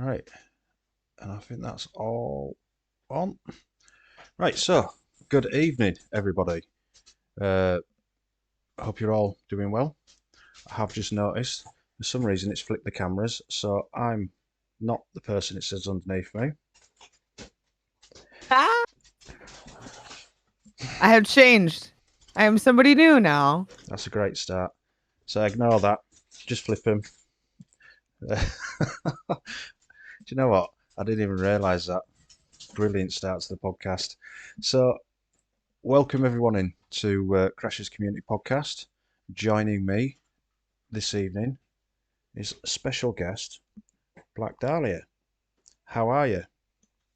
Right, and I think that's all on. Right, so good evening, everybody. Uh, I hope you're all doing well. I have just noticed for some reason it's flipped the cameras, so I'm not the person it says underneath me. Ah, I have changed. I am somebody new now. That's a great start. So ignore that. Just flip him. Do you know what? I didn't even realise that. Brilliant start to the podcast. So welcome everyone in to Crash's Community Podcast. Joining me this evening is a special guest, Black Dahlia. How are you?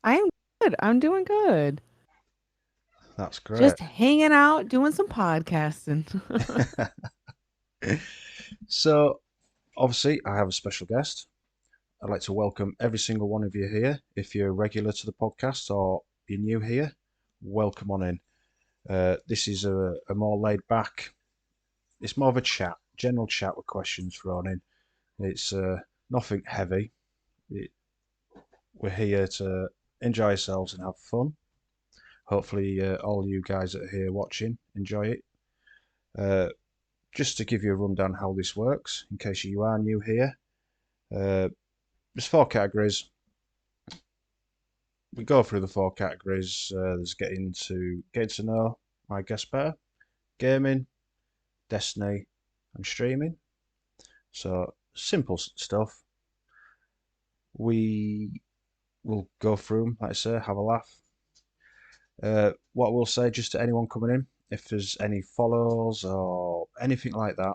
I am good. I'm doing good. That's great. Just hanging out, doing some podcasting. So, obviously, I have a special guest. I'd like to welcome every single one of you here. If you're regular to the podcast or you're new here, welcome on in. This is a more laid back, it's more of a chat, general chat with questions thrown in. It's nothing heavy. It, we're here to enjoy ourselves and have fun. Hopefully, all you guys that are here watching enjoy it. Uh, just to give you a rundown how this works, in case you are new here, uh, there's four categories. We go through the four categories. There's getting to know my guest better, gaming, Destiny, and streaming. So simple stuff. We will go through them, like I say, have a laugh. What we'll say just to anyone coming in, if there's any follows or anything like that,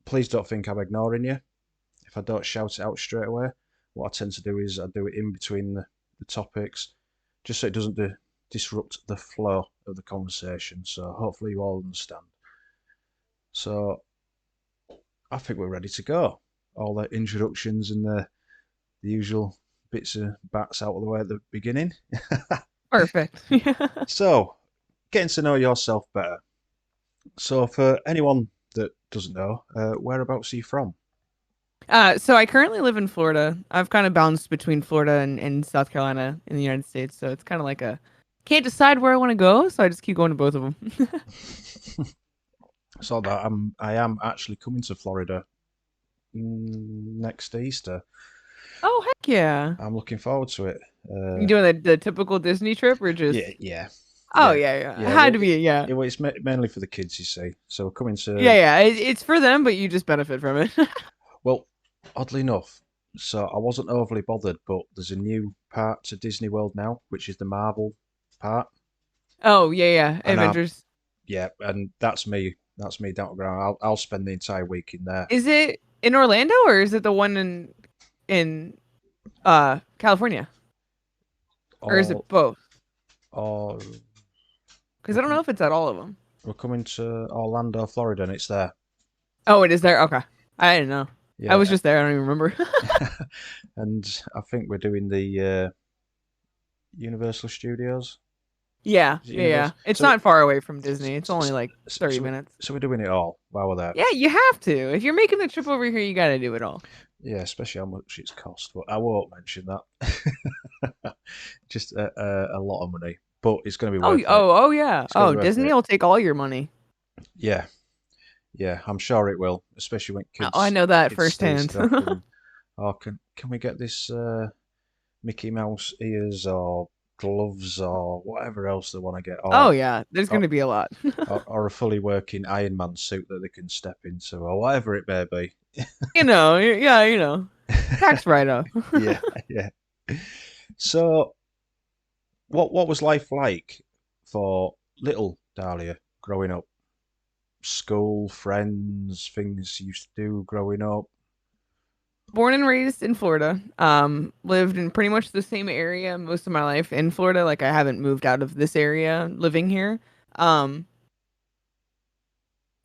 please don't think I'm ignoring you. If I don't shout it out straight away, what I tend to do is I do it in between the topics, just so it doesn't disrupt the flow of the conversation. So hopefully you all understand. So I think we're ready to go. All the introductions and the usual bits of bats out of the way at the beginning. Perfect. So, getting to know yourself better. So, for anyone that doesn't know, whereabouts are you from? So I currently live in Florida. I've kind of bounced between Florida and South Carolina in the United States, so it's kind of like a can't decide where I want to go, so I just keep going to both of them. So that I am actually coming to Florida next Easter. Oh, heck yeah. I'm looking forward to it. You Uh, doing the typical Disney trip or yeah, just yeah, Oh yeah, yeah, yeah. It yeah. had Well, to be, yeah. it's mainly for the kids, you see. So we're coming Yeah, to yeah. It's for them, but you just benefit from it. well, oddly enough. So I wasn't overly bothered, but there's a new part to Disney World now, which is the Marvel part, Oh, yeah, yeah. and Avengers. yeah, and that's me. That's me down to ground. I'll spend the entire week in there. Is it in Orlando or is it the one in California? Or is Or it both? or Because we're I don't know coming if it's at all of them. we're coming to Orlando, Florida, and it's there. Oh, it is there. Okay. I didn't know. I was Yeah, just there. I don't even remember. and I think we're doing the Universal Studios. Yeah, Is it yeah, yeah. Universal? It's not far away from Disney. It's only So, like so, 30 so, minutes. so we're doing it all while we're there. Yeah, you have to. If you're making the trip over here, you got to do it all. Yeah, especially how much it's cost. But I won't mention that. Just a lot of money, but it's going to be Oh, worth it. oh, oh, yeah. It's going to Oh, be worth Disney it. will take all your money. Yeah, yeah, I'm sure it will, especially when Oh, I kids know that kids say firsthand. stuff and oh, can we get this Mickey Mouse ears or gloves or whatever else they want to get, Oh, yeah. There's going or to be a lot. or a fully working Iron Man suit that they can step into or whatever it may be. Yeah, tax write-off. Yeah, yeah. So, what was life like for little Dahlia growing up? School, friends, things you used to do growing up. Born and raised in Florida. Lived in pretty much the same area most of my life in Florida. Like I haven't moved out of this area living here. Um,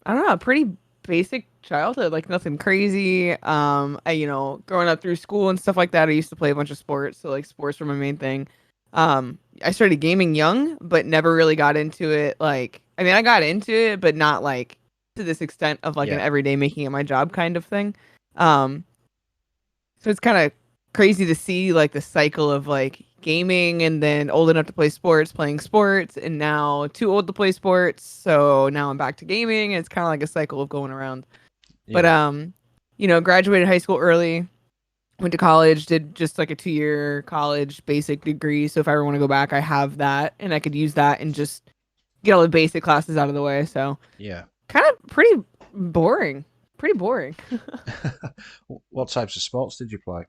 I don't know, pretty basic childhood, like nothing crazy. Growing up through school and stuff like that, I used to play a bunch of sports, so like sports were my main thing. I started gaming young, but never really got into it. Like, I mean, I got into it, but not like to this extent of like an Yeah, everyday making it my job kind of thing. Um, so it's kind of crazy to see like the cycle of like gaming and then old enough to play sports, playing sports, and now too old to play sports. So now I'm back to gaming. And it's kind of like a cycle of going around. But Yeah. graduated high school early, went to college, did just like a 2-year college basic degree. So if I ever want to go back, I have that and I could use that and just get all the basic classes out of the way. So Yeah. kind of pretty boring. Pretty boring. What types of sports did you play?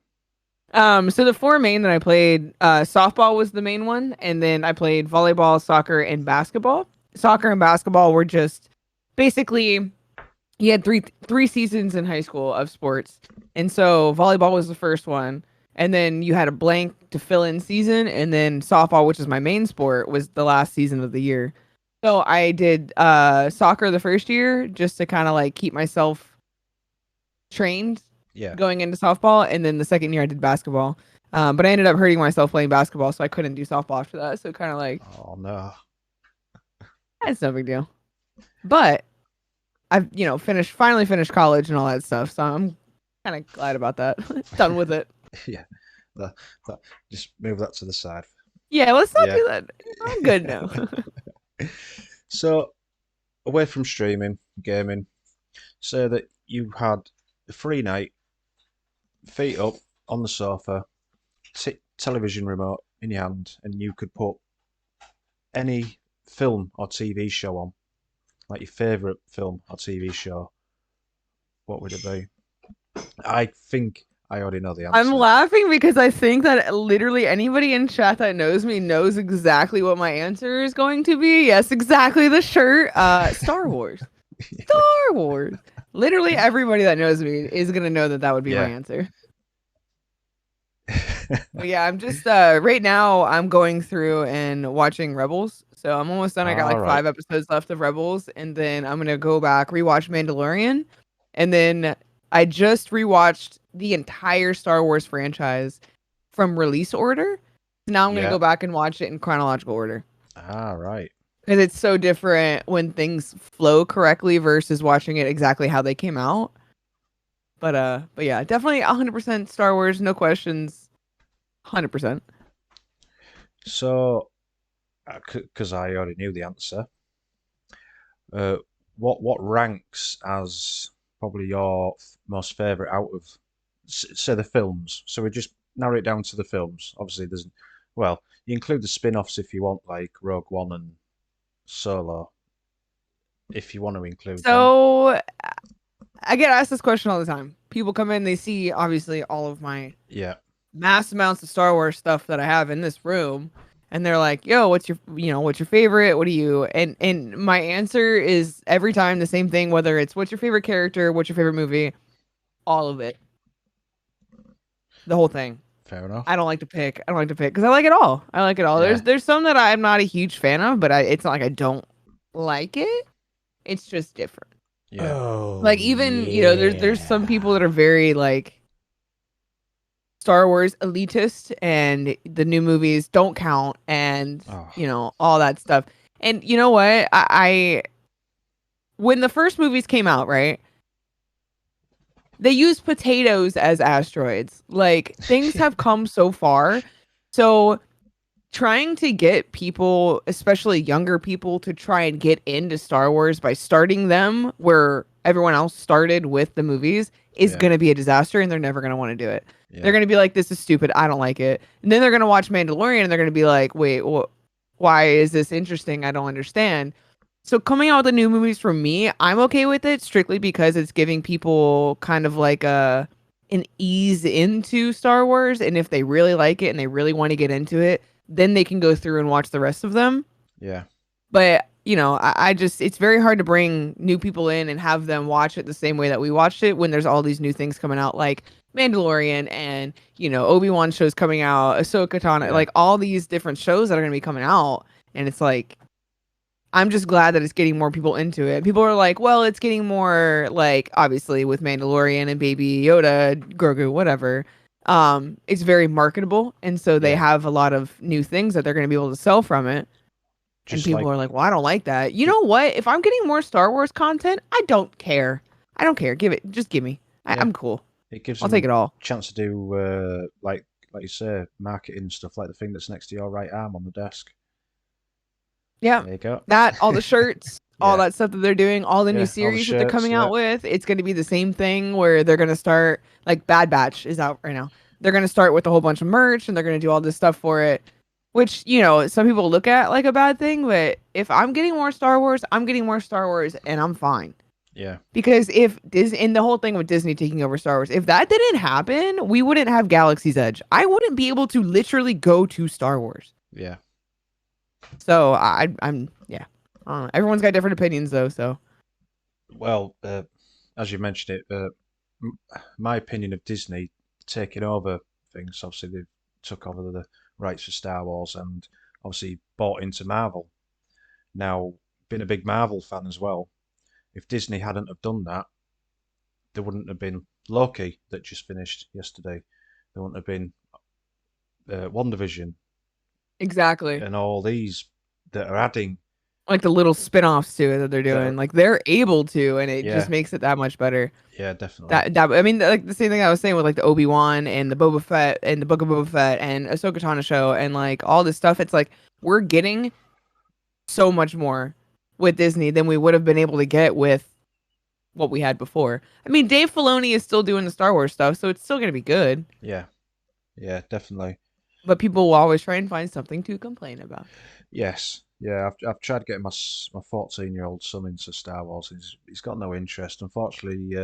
So the four main that I played, softball was the main one, and then I played volleyball, soccer, and basketball. Soccer and basketball were just basically you had three seasons in high school of sports, and so volleyball was the first one, and then you had a blank to fill in season, and then softball, which is my main sport, was the last season of the year. So I did soccer the first year just to kind of like keep myself trained Yeah. going into softball, and then the second year I did basketball. But I ended up hurting myself playing basketball, so I couldn't do softball after that. So kind of like Oh no. it's no big deal. But I've finally finished college and all that stuff, so I'm kind of glad about that. Done with it. Yeah. That, that, just move that to the side. Yeah, let's not Yeah. do that. I'm good now. So, away from streaming, gaming, say that you had a free night, feet up on the sofa, television remote in your hand, and you could put any film or TV show on, like your favourite film or TV show. What would it be? I think I already know the I'm answer. laughing because I think that literally anybody in chat that knows me knows exactly what my answer is going to be. Yes, exactly the shirt. Star Wars. Star Wars. Literally everybody that knows me is gonna know that that would be my Yeah. answer. But yeah, I'm just right now I'm going through and watching Rebels. So I'm almost done. I got All like right. 5 episodes left of Rebels, and then I'm gonna go back rewatch Mandalorian, and then I just rewatched the entire Star Wars franchise from release order. So now I'm gonna Yeah. go back and watch it in chronological order All right. because it's so different when things flow correctly versus watching it exactly how they came out. But yeah, definitely 100% Star Wars, no questions, 100%. So, because I already knew the answer, uh, what ranks as probably your most favourite out of say the films? So we just narrow it down to the films. Obviously, there's well, you include the spin-offs if you want, like Rogue One and Solo, if you want to include them. So I get asked this question all the time. People come in, they see obviously all of my Yeah, mass amounts of Star Wars stuff that I have in this room, and they're like, "Yo, what's your favorite? What do you?" And my answer is every time the same thing. Whether it's what's your favorite character, what's your favorite movie, all of it, the whole thing. fair enough. I don't like to pick. I don't like to pick because I like it all. I like it all. Yeah, There's some that I'm not a huge fan of, but it's not like I don't like it. It's just different. yeah, Like even there's some people that are very like Star Wars elitist, and the new movies don't count, and oh, all that stuff. And you know what? I when the first movies came out, right? They used potatoes as asteroids. Like things have come so far. So trying to get people, especially younger people, to try and get into Star Wars by starting them where everyone else started with the movies is yeah, going to be a disaster, and they're never going to want to do it. They're yeah, going to be like, this is stupid. I don't like it. And then they're going to watch Mandalorian and they're going to be like, wait, why is this interesting? I don't understand. So coming out with the new movies for me, I'm okay with it strictly because it's giving people kind of like an ease into Star Wars. And if they really like it and they really want to get into it, then they can go through and watch the rest of them. yeah, But I just it's very hard to bring new people in and have them watch it the same way that we watched it when there's all these new things coming out like Mandalorian and Obi-Wan shows coming out, Ahsoka Tano, yeah, like all these different shows that are going to be coming out, and it's like I'm just glad that it's getting more people into it. People are like, well, it's getting more like obviously with Mandalorian and Baby Yoda, Grogu, whatever. It's very marketable, and so they yeah. have a lot of new things that they're going to be able to sell from it. And Just people like, are like, well, I don't like that. You ju- know what? If I'm getting more Star Wars content, I don't care. I don't care. Give it. Just give me. yeah, I'm cool. It gives I'll take them it all. chance to do like you say, marketing stuff, like the thing that's next to your right arm on the desk. Yeah. There you go. That, all the shirts, all Yeah, that stuff that they're doing, all the new yeah, all the series that they're shirts. coming Yeah, out with, it's going to be the same thing where they're going to start, like Bad Batch is out right now. They're going to start with a whole bunch of merch and they're going to do all this stuff for it, which, some people look at like a bad thing, but if I'm getting more Star Wars, I'm getting more Star Wars and I'm fine. yeah, Because if Disney, and the whole thing with Disney taking over Star Wars, if that didn't happen, we wouldn't have Galaxy's Edge. I wouldn't be able to literally go to Star Wars. yeah. So I'm yeah. I don't know. Everyone's got different opinions though. So Well, as you mentioned it, m- my opinion of Disney taking over things. Obviously, they took over the rights for Star Wars and obviously bought into Marvel. Now, being a big Marvel fan as well, if Disney hadn't have done that, there wouldn't have been Loki that just finished yesterday. There wouldn't have been WandaVision exactly, and all these that are adding. like the little spin-offs to it that they're That are, doing, like they're able to, and it just yeah, makes it that much better. yeah, definitely. That I mean, like the same thing I was saying with like the Obi-Wan and the Boba Fett and the Book of Boba Fett and Ahsoka Tano show and like all this stuff. It's like we're getting so much more with Disney than we would have been able to get with what we had before. I mean, Dave Filoni is still doing the Star Wars stuff, so it's still gonna be good. Yeah, yeah, definitely. But people will always try and find something to complain about. Yes, yeah. I've tried getting my 14-year-old son into Star Wars. He's got no interest. Unfortunately,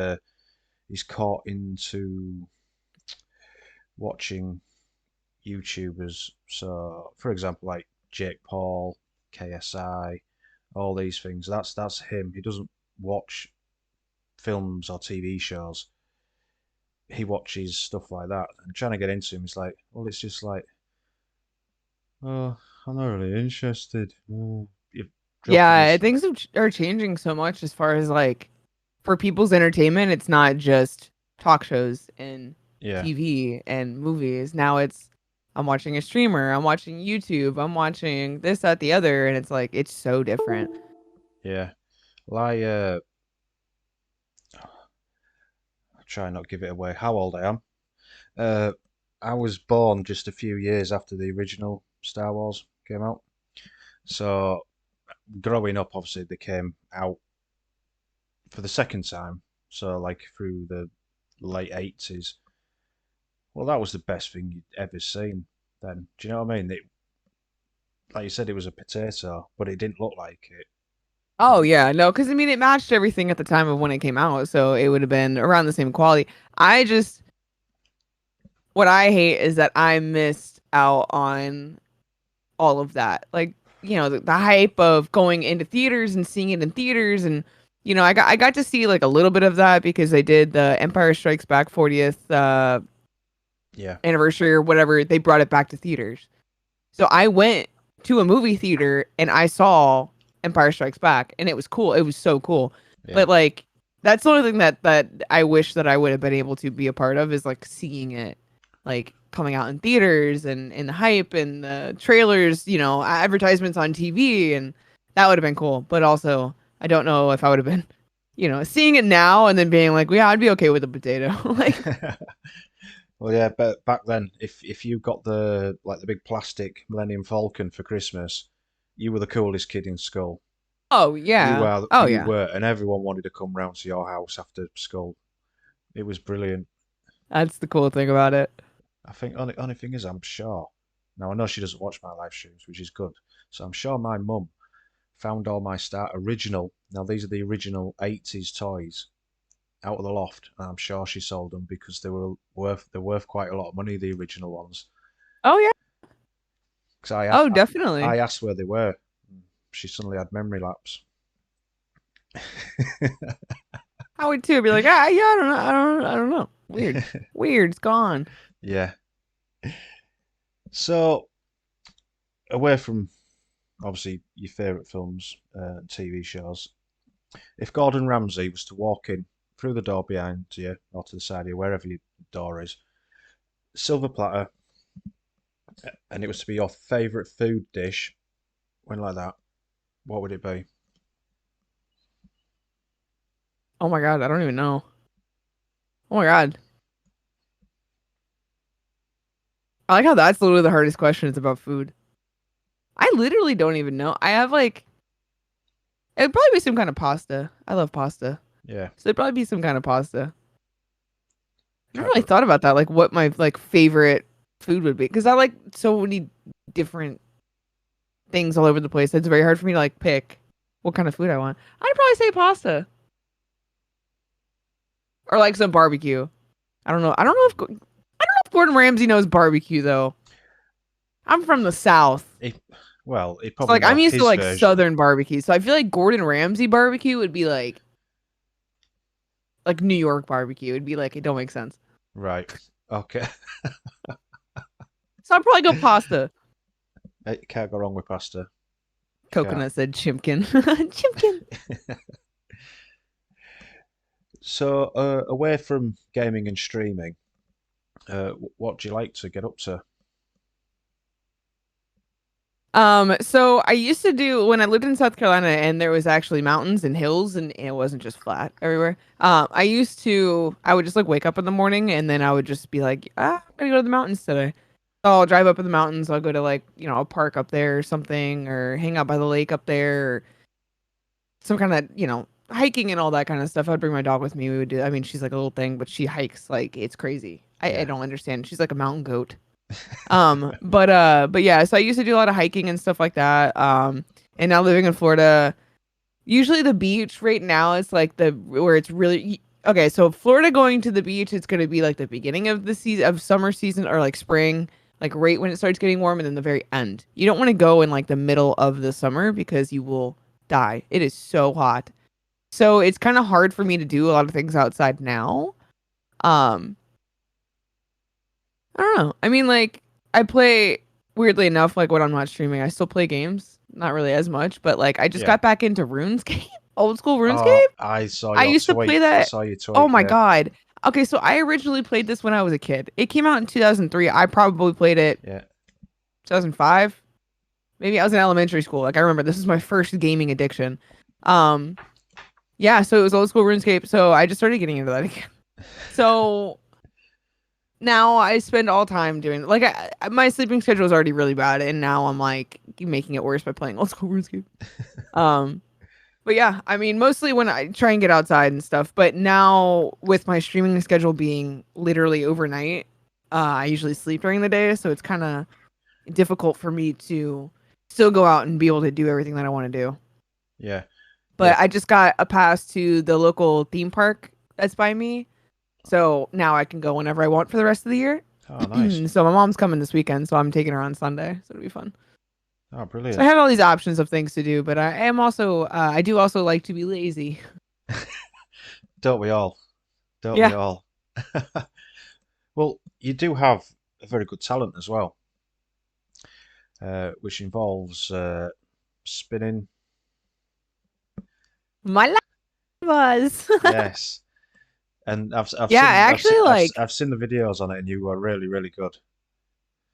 he's caught into watching YouTubers. So, for example, like Jake Paul, KSI, all these things. That's him. He doesn't watch films or TV shows. He watches stuff like that. And trying to get into him is like, well, it's just like, oh, I'm not really interested. Oh, you're dropping Yeah, his, things are changing so much as far as like for people's entertainment. It's not just talk shows and yeah, TV and movies. Now it's I'm watching a streamer, I'm watching YouTube, I'm watching this, that, the other, and it's like it's so different. yeah. Well, I try not to give it away how old I am. Uh, I was born just a few years after the original Star Wars came out. So growing up, obviously they came out for the second time. So like through the late 80s. Well, that was the best thing you'd ever seen then. Do you know what I mean? Like you said, it was a potato, but it didn't look like it. Oh And yeah, no, because I mean it matched everything at the time of when it came out, so it would have been around the same quality. I just what I hate is that I missed out on all of that. Like, the hype of going into theaters and seeing it in theaters and I got to see like a little bit of that because they did the Empire Strikes Back 40th yeah, anniversary or whatever. They brought it back to theaters. So I went to a movie theater and I saw Empire Strikes Back and it was cool. It was so cool. yeah, But like that's the only thing that I wish that I would have been able to be a part of is like seeing it like coming out in theaters and the hype and the trailers, advertisements on TV and that would have been cool. But also I don't know if I would have been, seeing it now and then being like, well, yeah, I'd be okay with a potato. Like, well, yeah, but back then, if you got the big plastic Millennium Falcon for Christmas, you were the coolest kid in school. oh yeah. Oh You yeah. were, and everyone wanted to come round to your house after school. It was brilliant. That's the cool thing about it. I think only thing is, I'm sure. Now I know she doesn't watch my live streams, which is good. So I'm sure my mum found all my Star original. Now these are the original '80s toys out of the loft, and I'm sure she sold them because they're worth quite a lot of money. The original ones. Oh yeah. Because Oh, I definitely. asked where they were. She suddenly had memory lapse. I would too. Be like, yeah, I don't know, I don't know. Weird, weird. It's gone. Yeah. So away from obviously your favourite films, TV shows, if Gordon Ramsay was to walk in through the door behind you or to the side of you, wherever your door is, silver platter, and it was to be your favourite food dish, when like that, what would it be? Oh my god, I don't even know. Oh my god. I like how that's literally the hardest question is about food. I literally don't even know. I have like it'd probably be some kind of pasta. I love pasta. Yeah, So it'd probably be some kind of pasta. I never can't really go. thought about that, like what my like favorite food would be. Because I like so many different things all over the place. It's very hard for me to like pick what kind of food I want. I'd probably say pasta or like some barbecue. I don't know. I don't know if Gordon Ramsay knows barbecue though. I'm from the South. He, well, he So probably like I'm know used to his like version. Southern barbecue. So I feel like Gordon Ramsay barbecue would be like New York barbecue. It'd be like it don't make sense. Right. Okay. So I'd probably go pasta. Hey, can't go wrong with pasta. Can't. Coconut said Chimkin. Chimkin. So, away from gaming and streaming, what do you like to get up to? So I used to do when I lived in South Carolina and there was actually mountains and hills and it wasn't just flat everywhere. I would just like wake up in the morning and then I would just be like, I'm gonna go to the mountains today. So I'll drive up in the mountains, I'll go to like, a park up there or something, or hang out by the lake up there, or some kind of, hiking and all that kind of stuff. I'd bring my dog with me. We would do, I mean, she's like a little thing, but she hikes like it's crazy. I Yeah. don't understand. She's like a mountain goat. But yeah, so I used to do a lot of hiking and stuff like that. And now living in Florida, usually the beach right now is like the where it's really okay. So Florida going to the beach, it's going to be like the beginning of the season of summer season or like spring, like right when it starts getting warm, and then the very end. You don't want to go in like the middle of the summer because you will die. It is so hot. So it's kind of hard for me to do a lot of things outside now. Um, I don't know. I mean, like, I play weirdly enough, like when I'm not streaming, I still play games. Not really as much, but like I just Yeah. got back into RuneScape, old school Oh, RuneScape. I saw I your used to play tweet. I that. saw your Oh tweet. my Yeah. god. Okay, so I originally played this when I was a kid. It came out in 2003. I probably played it Yeah. 2005. Maybe I was in elementary school. Like I remember this is my first gaming addiction. Um, yeah, so it was old school RuneScape. So I just started getting into that again. So now I spend all time doing like my sleeping schedule is already really bad, and now I'm like making it worse by playing old school RuneScape. Um, but yeah, I mean mostly when I try and get outside and stuff. But now with my streaming schedule being literally overnight, I usually sleep during the day, so it's kind of difficult for me to still go out and be able to do everything that I want to do. Yeah. Yeah. But I just got a pass to the local theme park that's by me. So now I can go whenever I want for the rest of the year. Oh, nice. So my mom's coming this weekend, so I'm taking her on Sunday. So it'll be fun. Oh, So I brilliant. have all these options of things to do, but I am also I do also like to be lazy. Don't we all? Don't we Yeah. all? Well, you do have a very good talent as well, which involves spinning. My life was. Yes. And I've Yeah, I seen actually like I've seen the videos on it, and you are really really good.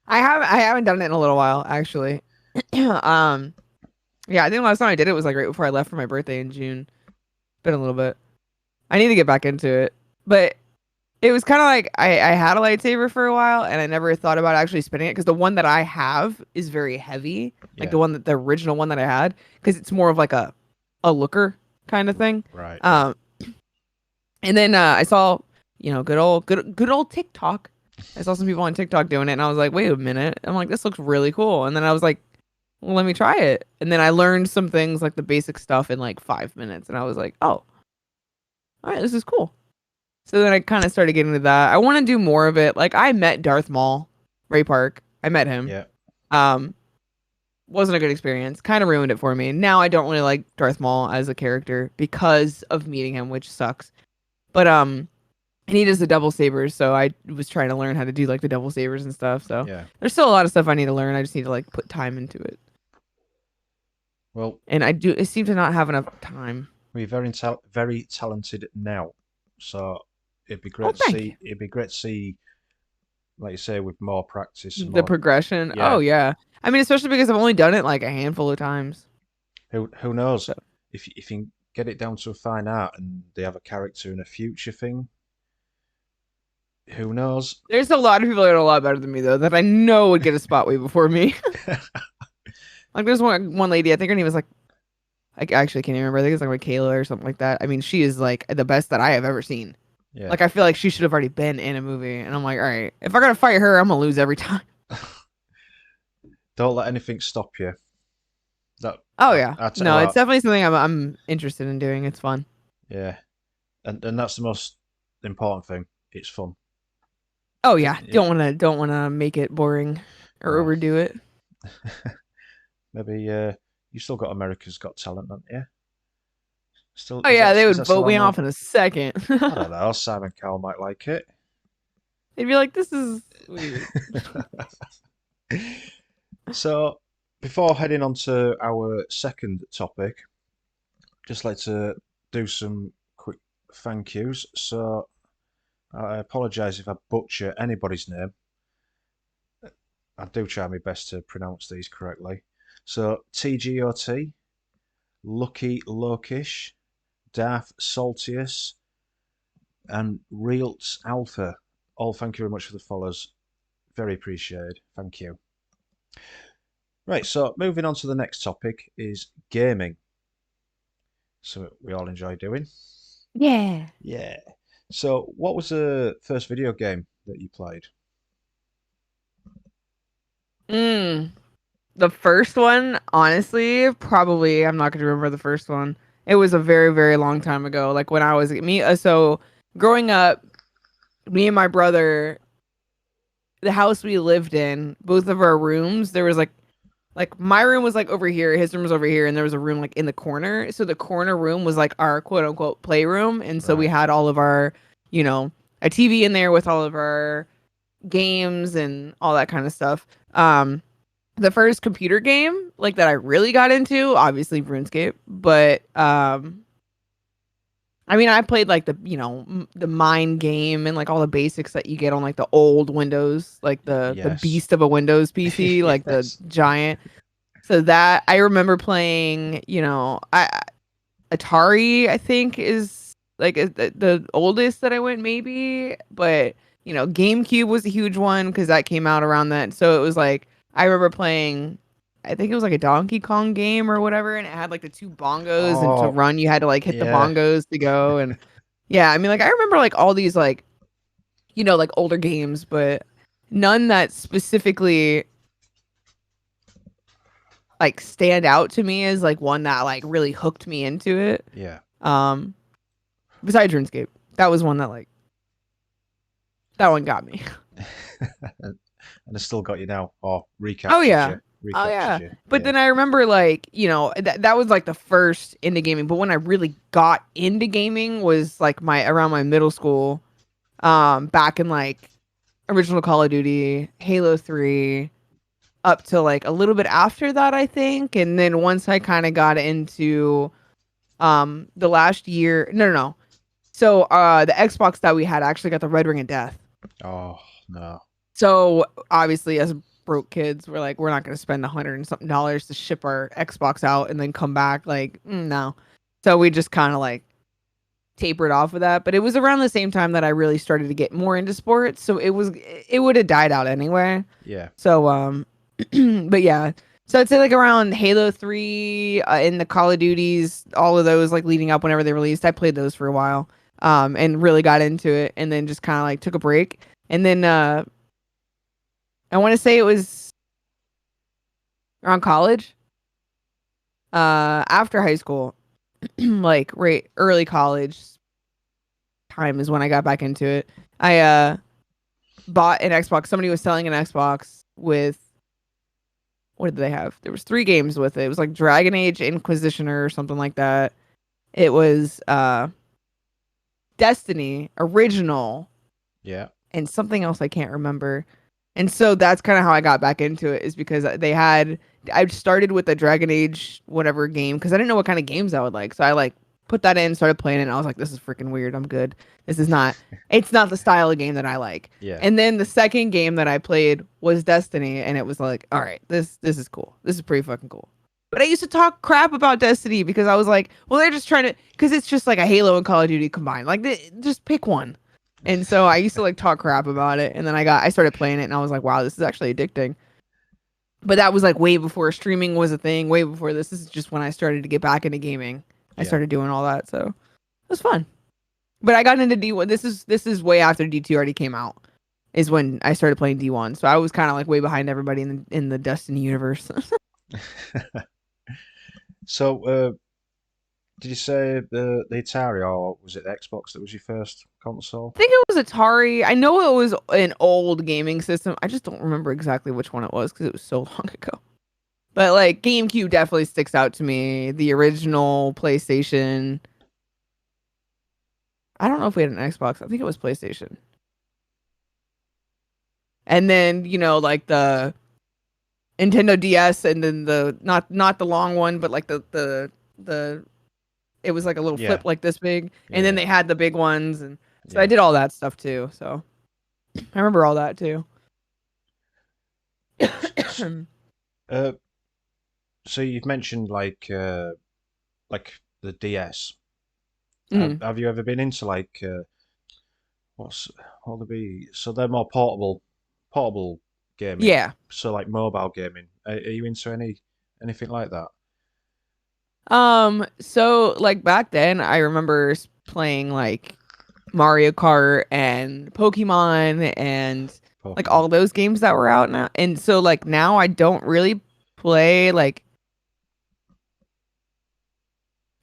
I haven't done it in a little while actually. um yeah, I think the last time I did it was like right before I left for my birthday in June. Been a little bit. I need to get back into it. But it was kind of like I had a lightsaber for a while and I never thought about actually spinning it because the one that I have is very heavy, like Yeah. the original one that I had, because it's more of like a looker kind of thing. Right. Yeah. Um, and then I saw, good old TikTok. I saw some people on TikTok doing it, and I was like, wait a minute. I'm like, this looks really cool. And then I was like, well, let me try it. And then I learned some things like the basic stuff in like 5 minutes, and I was like, oh, all right, this is cool. So then I kind of started getting into that. I want to do more of it. Like I met Darth Maul, Ray Park. I met him. Yeah. Um, wasn't a good experience. Kind of ruined it for me. Now I don't really like Darth Maul as a character because of meeting him, which sucks. But and he does the double sabers, so I was trying to learn how to do like the double sabers and stuff. So Yeah. there's still a lot of stuff I need to learn. I just need to like put time into it. Well, And I seem to not have enough time. we're very talented now, so it'd be Oh, great to thank you. see. It'd be great to see, like you say, with more practice and The more. progression. Oh Yeah. yeah. I mean, especially because I've only done it like a handful of times. Who knows? So If you can get it down to a fine art and they have a character in a future thing, Who knows? There's a lot of people that are a lot better than me though that I know would get a spot way before me. Like there's one lady, I think her name was like I actually can't even remember. I think it's like Michaela or something like that. I mean, she is like the best that I have ever seen. Yeah. Like I feel like she should have already been in a movie, and I'm like, all right, if I gotta fight her, I'm gonna lose every time. Don't let anything stop you. That Oh yeah, no, it's well, definitely something I'm interested in doing. It's fun. yeah, and that's the most important thing. It's fun. Oh yeah, Yeah. don't wanna make it boring or No. overdo it. Maybe you still got America's Got Talent, haven't you? Still Oh yeah, they is would that still vote on me the? off in a second. I don't know. Simon Cowell might like it. They'd be like, this is weird. So, before heading on to our second topic, just like to do some quick thank yous. So, I apologise if I butcher anybody's name. I do try my best to pronounce these correctly. So, TGOT, Lucky Lokish, Darth Saltius, and Realts Alpha. All thank you very much for the follows. Very appreciated. Thank you. Right, so moving on to the next topic is gaming. So we all enjoy doing. Yeah. Yeah. So what was the first video game that you played? Mm. The first one, honestly, probably I'm not gonna remember the first one. It was a very, very long time ago. Like when I was me. So growing up, me and my brother, the house we lived in, both of our rooms, there was like my room was like over here, his room was over here, and there was a room like in the corner. So the corner room was like our quote unquote playroom, and so we Right. had all of our, you know, a TV in there with all of our games and all that kind of stuff. The first computer game like that I really got into, obviously RuneScape, but I mean I played like the, the mine game and like all the basics that you get on like the old Windows, like the Yes. beast of a Windows PC, like the Yes. giant. So that I remember playing, Atari I think is like the oldest that I went maybe, but GameCube was a huge one because that came out around that. So it was like I remember playing, I think it was like a Donkey Kong game or whatever, and it had like the two bongos, and to Oh, run you had to like hit the yeah. bongos to go. And yeah, I mean like I remember like all these like like older games, but none that specifically like stand out to me as like one that like really hooked me into it. Yeah. Um, Besides RuneScape, that was one that like that one got me. And I still got you now. Or Oh recaptured yeah. you. Oh Recaptured yeah. you. But Yeah. then I remember like, that was like the first into gaming, but when I really got into gaming was like my around my middle school, back in like original Call of Duty, Halo 3, up to like a little bit after that, I think. And then once I kind of got into the last year, no. So the Xbox that we had actually got the Red Ring of Death. Oh, no. So obviously, as broke kids, we're like, we're not going to spend $100 and something to ship our Xbox out and then come back. Like, no. So we just kind of like tapered off of that. But it was around the same time that I really started to get more into sports. So it would have died out anyway. Yeah. So, but yeah. So I'd say like around Halo 3, in the Call of Duties, all of those like leading up whenever they released, I played those for a while, and really got into it, and then just kind of like took a break. And then I want to say it was around college, after high school, like right early college time is when I got back into it. I bought an Xbox. Somebody was selling an Xbox with, what did they have? There was 3 games with it. It was like Dragon Age Inquisitioner or something like that. It was Destiny original Yeah. and something else I can't remember. And so that's kind of how I got back into it, is because I started with the Dragon Age whatever game because I didn't know what kind of games I would like. So I like put that in, started playing it, and I was like, this is freaking weird. I'm good. It's not the style of game that I like. Yeah. And then the second game that I played was Destiny, and it was like, all right, this is cool. This is pretty fucking cool. But I used to talk crap about Destiny because I was like, well, they're just trying to, because it's just like a Halo and Call of Duty combined. Like, just pick one. And so I used to like talk crap about it, and then I started playing it, and I was like, wow, this is actually addicting. But that was like way before streaming was a thing, way before this. This is just when I started to get back into gaming. I Yeah. started doing all that, so it was fun. But I got into D1. This is way after D2 already came out. Is when I started playing D1. So I was kind of like way behind everybody in the Destiny universe. So, did you say the Atari or was it the Xbox that was your first console? I think it was Atari. I know it was an old gaming system. I just don't remember exactly which one it was because it was so long ago. But like GameCube definitely sticks out to me. The original PlayStation. I don't know if we had an Xbox. I think it was PlayStation. And then, like the Nintendo DS, and then the not the long one, but like the it was like a little Yeah, flip like this big. yeah, And then yeah, they had the big ones, and so I yeah. did all that stuff too. So I remember all that too. S- s- Uh, so you've mentioned like the DS. Have, Mhm. have you ever been into what's what would be? So they're more portable gaming. Yeah. So like mobile gaming. Are you into anything like that? So like back then I remember playing like Mario Kart and Pokemon and like Pokemon. all those games that were out now. And so like now I don't really play like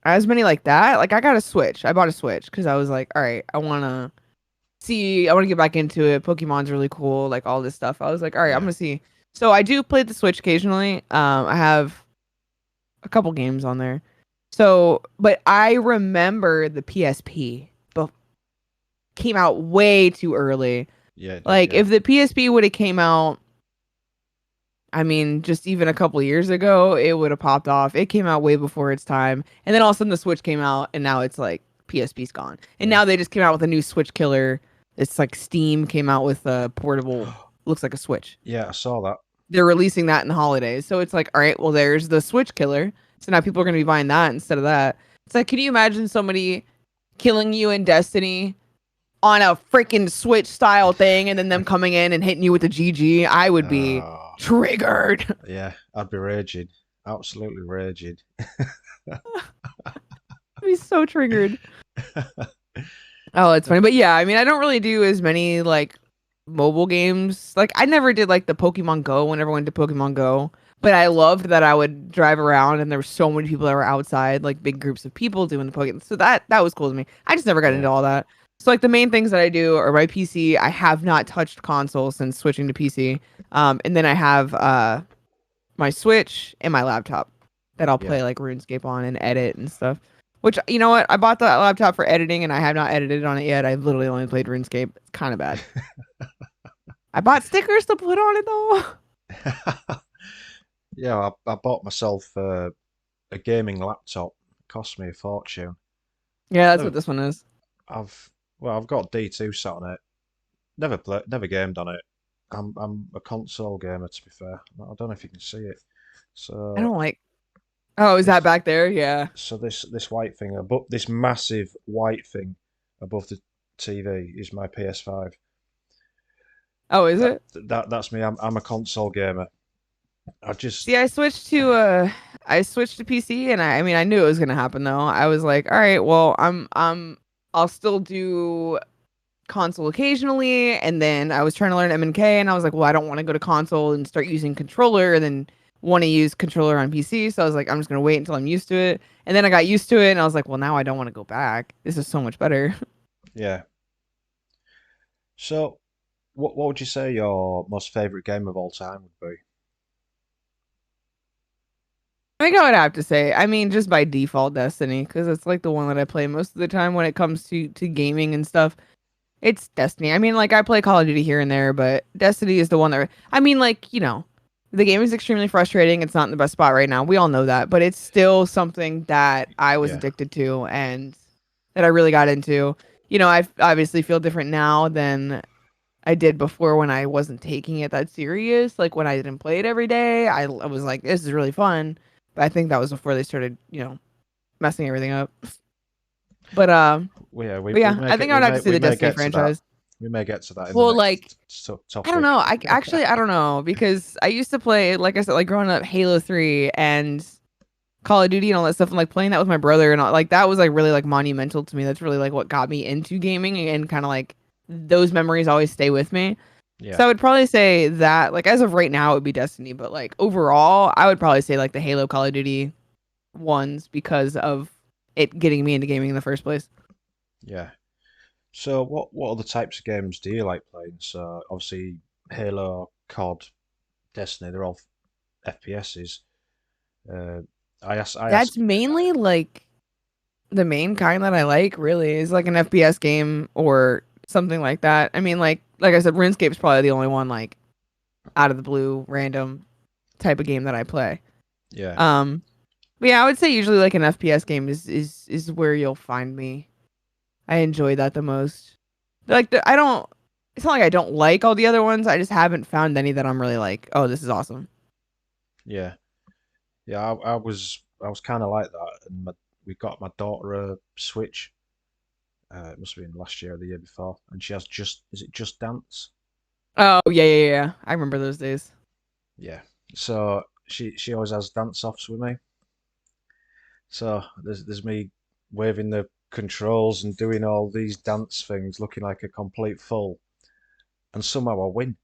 as many like that. Like I got a Switch. I bought a Switch because I was like, all right, I want to get back into it. Pokemon's really cool, like all this stuff. I was like, all right, I'm Yeah, gonna see. So I do play the Switch occasionally. I have a couple games on there. So, but I remember the PSP came out way too early. yeah, it did. Like Yeah, if the PSP would have came out, I mean, just even a couple years ago, it would have popped off. It came out way before its time. And then all of a sudden the Switch came out and now it's like PSP's gone. And yeah, now they just came out with a new Switch killer. It's like Steam came out with a portable, looks like a Switch. yeah. I saw that. They're releasing that in the holidays. So it's like, all right, well, there's the Switch killer. So now people are going to be buying that instead of that. It's like, can you imagine somebody killing you in Destiny on a freaking Switch style thing and then them coming in and hitting you with a GG? I would be Oh, triggered. yeah. I'd be raging, absolutely raging. I'd be so triggered. Oh, it's funny. But yeah, I mean, I don't really do as many like mobile games. Like I never did like the Pokemon Go whenever I went to Pokemon Go. But I loved that I would drive around and there were so many people that were outside, like big groups of people doing the Pokemon. So that was cool to me. I just never got Yeah, into all that. So like the main things that I do are my PC. I have not touched console since switching to PC. And then I have my Switch and my laptop that I'll yeah. play like RuneScape on and edit and stuff. Which, you know what? I bought that laptop for editing and I have not edited on it yet. I've literally only played RuneScape. It's kind of bad. I bought stickers to put on it though. Yeah, I bought myself a gaming laptop. It cost me a fortune. Yeah, that's what Never, this one is. I've I've got D2 sat on it. Never gamed on it. I'm a console gamer to be fair. I don't know if you can see it. I So don't like. Oh, is that this back there? Yeah. this white thing above this massive white thing above the TV is my PS5. Oh, is That it? that's me. I'm a console gamer. I just See, I switched to PC, and I mean, I knew it was gonna happen though. I was like, all right, well, I'll still do console occasionally, and then I was trying to learn M&K, and I was like, well, I don't want to go to console and start using controller, and then want to use controller on PC. So I was like, I'm just gonna wait until I'm used to it. And then I got used to it, and I was like, well, now I don't want to go back. This is so much better. yeah. So what would you say your most favorite game of all time would be? I think I would have to say, I mean, just by default, Destiny, because it's like the one that I play most of the time when it comes to gaming and stuff. It's Destiny. I mean, like I play Call of Duty here and there, but Destiny is the one that I mean, like, the game is extremely frustrating. It's not in the best spot right now. We all know that, but it's still something that I was Yeah, addicted to and that I really got into. I obviously feel different now than I did before when I wasn't taking it that serious. Like when I didn't play it every day, I was like, this is really fun. But I think that was before they started, messing everything up. But well, yeah, but yeah, I think I would have to say we the may Destiny get to that. franchise. We may get to that in the Well, like next I don't topic. know. I don't know because I used to play, like I said, like growing up, Halo 3 and Call of Duty and all that stuff, and like playing that with my brother and all, like that was like really like monumental to me. That's really like what got me into gaming, and kind of like those memories always stay with me. Yeah, So I would probably say that, like as of right now, it would be Destiny, but like overall, I would probably say like the Halo Call of Duty ones because of it getting me into gaming in the first place. yeah. So what other types of games do you like playing? So obviously Halo, COD, Destiny, they're all FPSs. Uh, I That's ask, mainly like the main kind that I like. Really, is like an FPS game or something like that. I mean, like I said, RuneScape's probably the only one like out of the blue, random type of game that I play. yeah, Um, but yeah, I would say usually like an FPS game is where you'll find me. I enjoy that the most. I don't. It's not like I don't like all the other ones. I just haven't found any that I'm really like, oh, this is awesome. yeah, yeah. I was kind of like that, and we got my daughter a Switch. It must have been last year or the year before, and she has is it Just Dance? Oh yeah. I remember those days. Yeah. So she always has dance offs with me. So there's me waving the controls and doing all these dance things, looking like a complete fool, and somehow I win.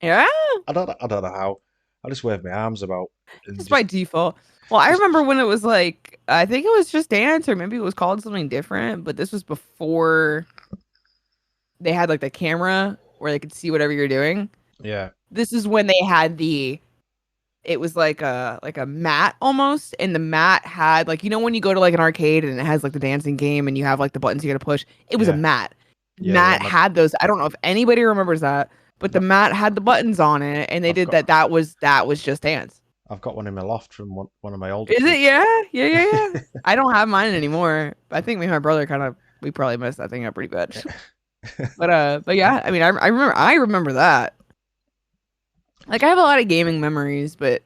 Yeah, I don't know how. I just wave my arms about and just by default. Well, I just remember when it was like I think it was just Dance, or maybe it was called something different. But this was before they had like the camera where they could see whatever you're doing. yeah, This is when they had it was like a mat almost, and the mat had like, when you go to like an arcade and it has like the dancing game and you have like the buttons you gotta push. It was a yeah, mat. yeah. Matt had those. I don't know if anybody remembers that, but the My, mat had the buttons on it, and they I've did got that. That was just Dance. I've got one in my loft from one of my older Is it? kids. Yeah. I don't have mine anymore. I think me and my brother we probably messed that thing up pretty bad. But yeah, I mean, I remember that. Like I have a lot of gaming memories, but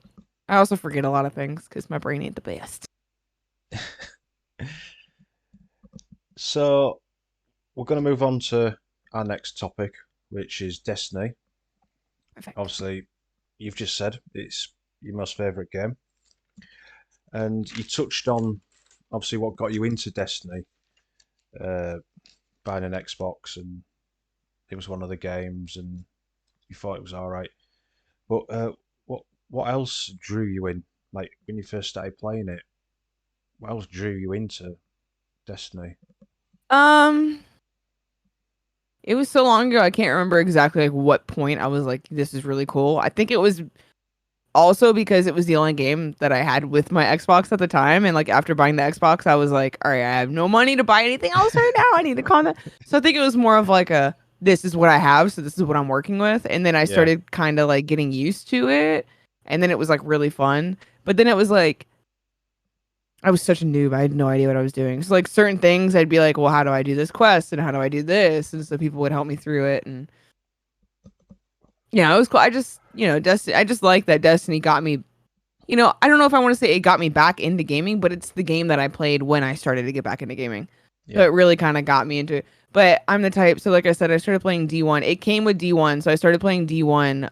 I also forget a lot of things because my brain ain't the best. So we're going to move on to our next topic, which is Destiny. Perfect. Obviously, you've just said it's your most favorite game, and you touched on obviously what got you into Destiny, uh, buying an Xbox, and it was one of the games, and you thought it was all right. But what else drew you in? Like when you first started playing it, what else drew you into Destiny? Um, it was so long ago, I can't remember exactly like what point I was like, this is really cool. I think it was also because it was the only game that I had with my Xbox at the time, and like after buying the Xbox, I was like, all right, I have no money to buy anything else right now. I need the content. So I think it was more of like a, this is what I have, so this is what I'm working with. And then I Yeah, started kind of like getting used to it, and then it was like really fun. But then it was like I was such a noob. I had no idea what I was doing. So like certain things I'd be like, well, how do I do this quest and how do I do this? And so people would help me through it. And yeah, it was cool. I just, Destiny, I just like that Destiny got me, I don't know if I want to say it got me back into gaming, but it's the game that I played when I started to get back into gaming. So yeah, it really kind of got me into it. But I'm the type, so like I said, I started playing D1. It came with D1, so I started playing D1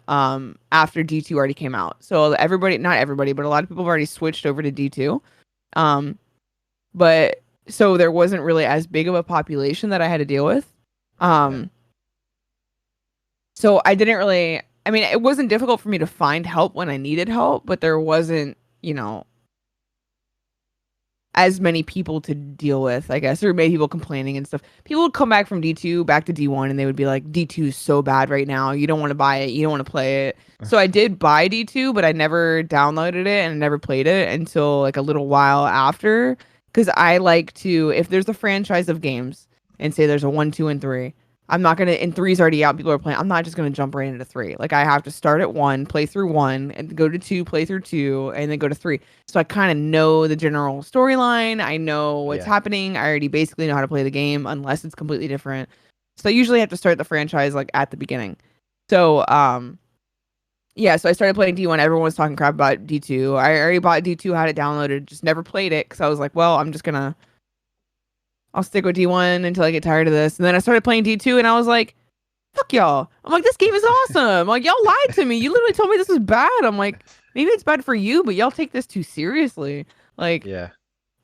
after D2 already came out. So everybody, not everybody, but a lot of people have already switched over to D2. Um but so there wasn't really as big of a population that I had to deal with. yeah, Um so I didn't really, I mean, it wasn't difficult for me to find help when I needed help, but there wasn't, as many people to deal with, I guess. There were many people complaining and stuff. People would come back from D2 back to D1 and they would be like, D2 is so bad right now. You don't want to buy it. You don't want to play it. So I did buy D2, but I never downloaded it and never played it until like a little while after. Because I like to, if there's a franchise of games and say there's a 1, 2, and 3, I'm not going to, and three's already out, people are playing, I'm not just going to jump right into 3. Like I have to start at 1, play through 1, and go to 2, play through 2, and then go to 3. So I kind of know the general storyline. I know what's yeah, happening. I already basically know how to play the game unless it's completely different. So I usually have to start the franchise like at the beginning. So yeah, so I started playing D1. Everyone was talking crap about D2. I already bought D2, had it downloaded, just never played it because I was like, well, I'll stick with D1 until I get tired of this. And then I started playing D2 and I was like, fuck y'all. I'm like, this game is awesome. Like, y'all lied to me. You literally told me this was bad. I'm like, maybe it's bad for you, but y'all take this too seriously. Like, Yeah.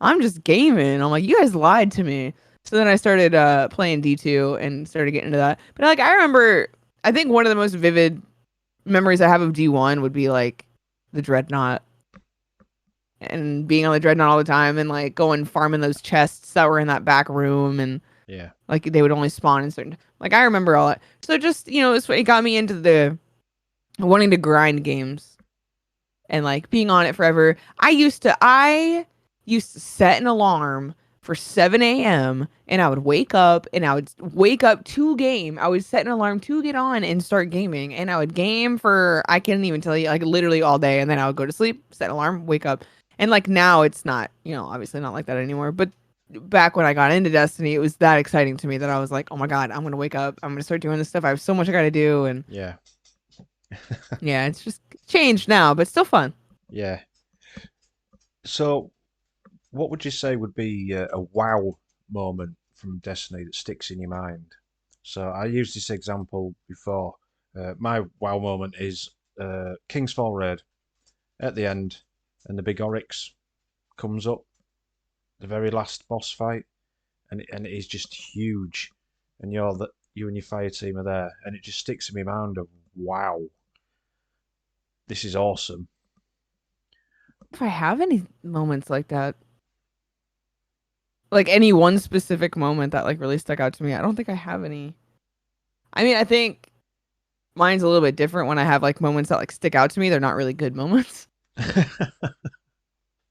I'm just gaming. I'm like, you guys lied to me. So then I started playing D2 and started getting into that. But like, I remember, I think one of the most vivid memories I have of D1 would be like the Dreadnought and being on the Dreadnought all the time and like going farming those chests that were in that back room and Yeah. like they would only spawn in certain. Like I remember all that. So just it got me into the wanting to grind games and like being on it forever. I used to set an alarm for 7 a.m. and I would wake up to game. I would set an alarm to get on and start gaming. And I would game for, I can't even tell you, like literally all day. And then I would go to sleep, set an alarm, wake up. And like now it's not, obviously not like that anymore. But back when I got into Destiny, it was that exciting to me that I was like, oh my God, I'm going to wake up. I'm going to start doing this stuff. I have so much I got to do. And Yeah. yeah, it's just changed now, but still fun. Yeah. So, what would you say would be a wow moment from Destiny that sticks in your mind? So, I used this example before. My wow moment is King's Fall Raid at the end, and the big Oryx comes up, the very last boss fight, and it is just huge, and you and your fire team are there, and it just sticks in my mind of wow, this is awesome. If I have any moments like that, like any one specific moment that like really stuck out to me, I don't think I have any. I mean, I think mine's a little bit different when I have like moments that like stick out to me. They're not really good moments.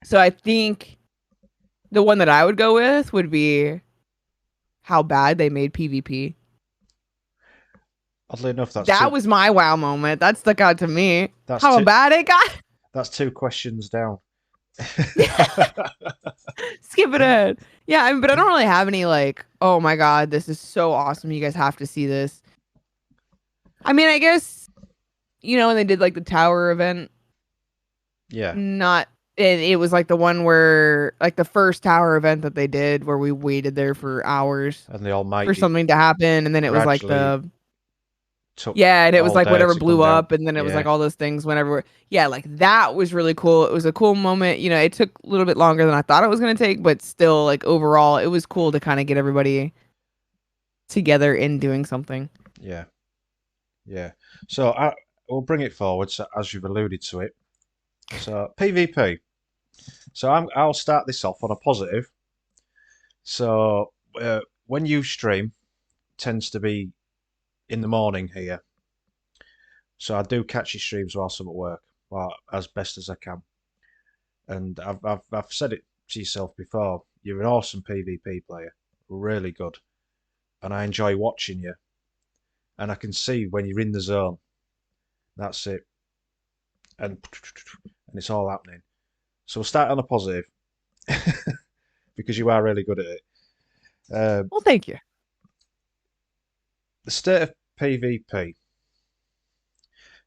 So I think the one that I would go with would be how bad they made PvP. Oddly enough, That was my wow moment. That stuck out to me. that's How two bad it got. that's two questions down. Skip it ahead. Yeah, I mean, but I don't really have any like, oh my God, this is so awesome. You guys have to see this. I mean, I guess, when they did like the tower event, Yeah, not, it was like the one where, like the first tower event that they did where we waited there for hours and the for Almighty something to happen. And then it was like gradually took yeah, and it was all like day whatever to come blew down. up. And then it was Yeah, like all those things whenever, yeah, like that was really cool. It was a cool moment. It took a little bit longer than I thought it was going to take, but still like overall, it was cool to kind of get everybody together in doing something. yeah, yeah. So we'll bring it forward, so, as you've alluded to it. So PvP. So I'll start this off on a positive. So when you stream, tends to be in the morning here. So I do catch your streams whilst I'm at work, well, as best as I can. And I've said it to yourself before. You're an awesome PvP player, really good, and I enjoy watching you. And I can see when you're in the zone. That's it, and it's all happening. So we'll start on a positive because you are really good at it. Well, thank you. The state of PvP.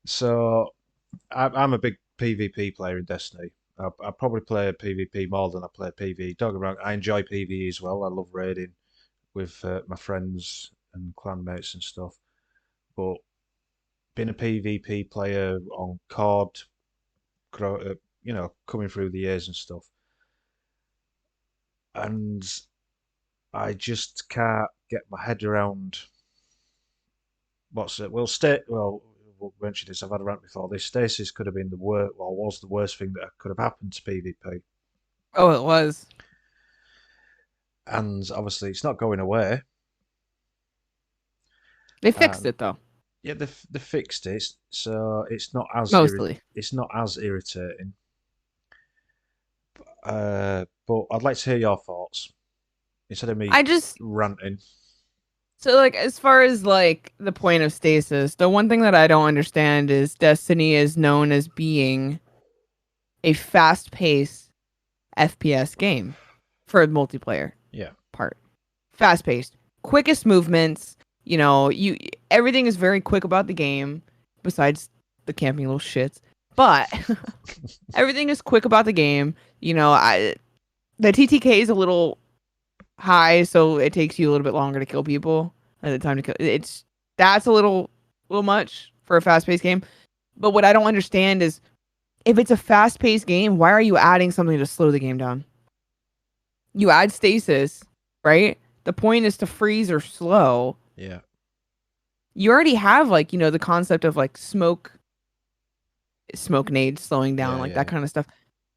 So I'm a big PvP player in Destiny. I probably play PvP more than I play PvE. Don't get me wrong, I enjoy PvE as well. I love raiding with my friends and clanmates and stuff. But being a PvP player on COD, coming through the years and stuff, and I just can't get my head around what's it. We'll mention this. I've had a rant before. This stasis could have been the worst, or was the worst thing that could have happened to PvP. Oh, it was. And obviously, it's not going away. They fixed it though. Yeah, they fixed it, so it's not as Mostly. it's not as irritating. But I'd like to hear your thoughts instead of me I just ranting. So like as far as like the point of stasis, the one thing that I don't understand is Destiny is known as being a fast-paced FPS game for a multiplayer Yeah, part. Fast-paced, quickest movements, everything is very quick about the game besides the camping little shits. But everything is quick about the game. The TTK is a little high, so it takes you a little bit longer to kill people at the time to kill. That's a little much for a fast-paced game. But what I don't understand is if it's a fast-paced game, why are you adding something to slow the game down? You add stasis, right? The point is to freeze or slow. Yeah. You already have like, the concept of like smoke nades slowing down, Yeah, like yeah. that kind of stuff.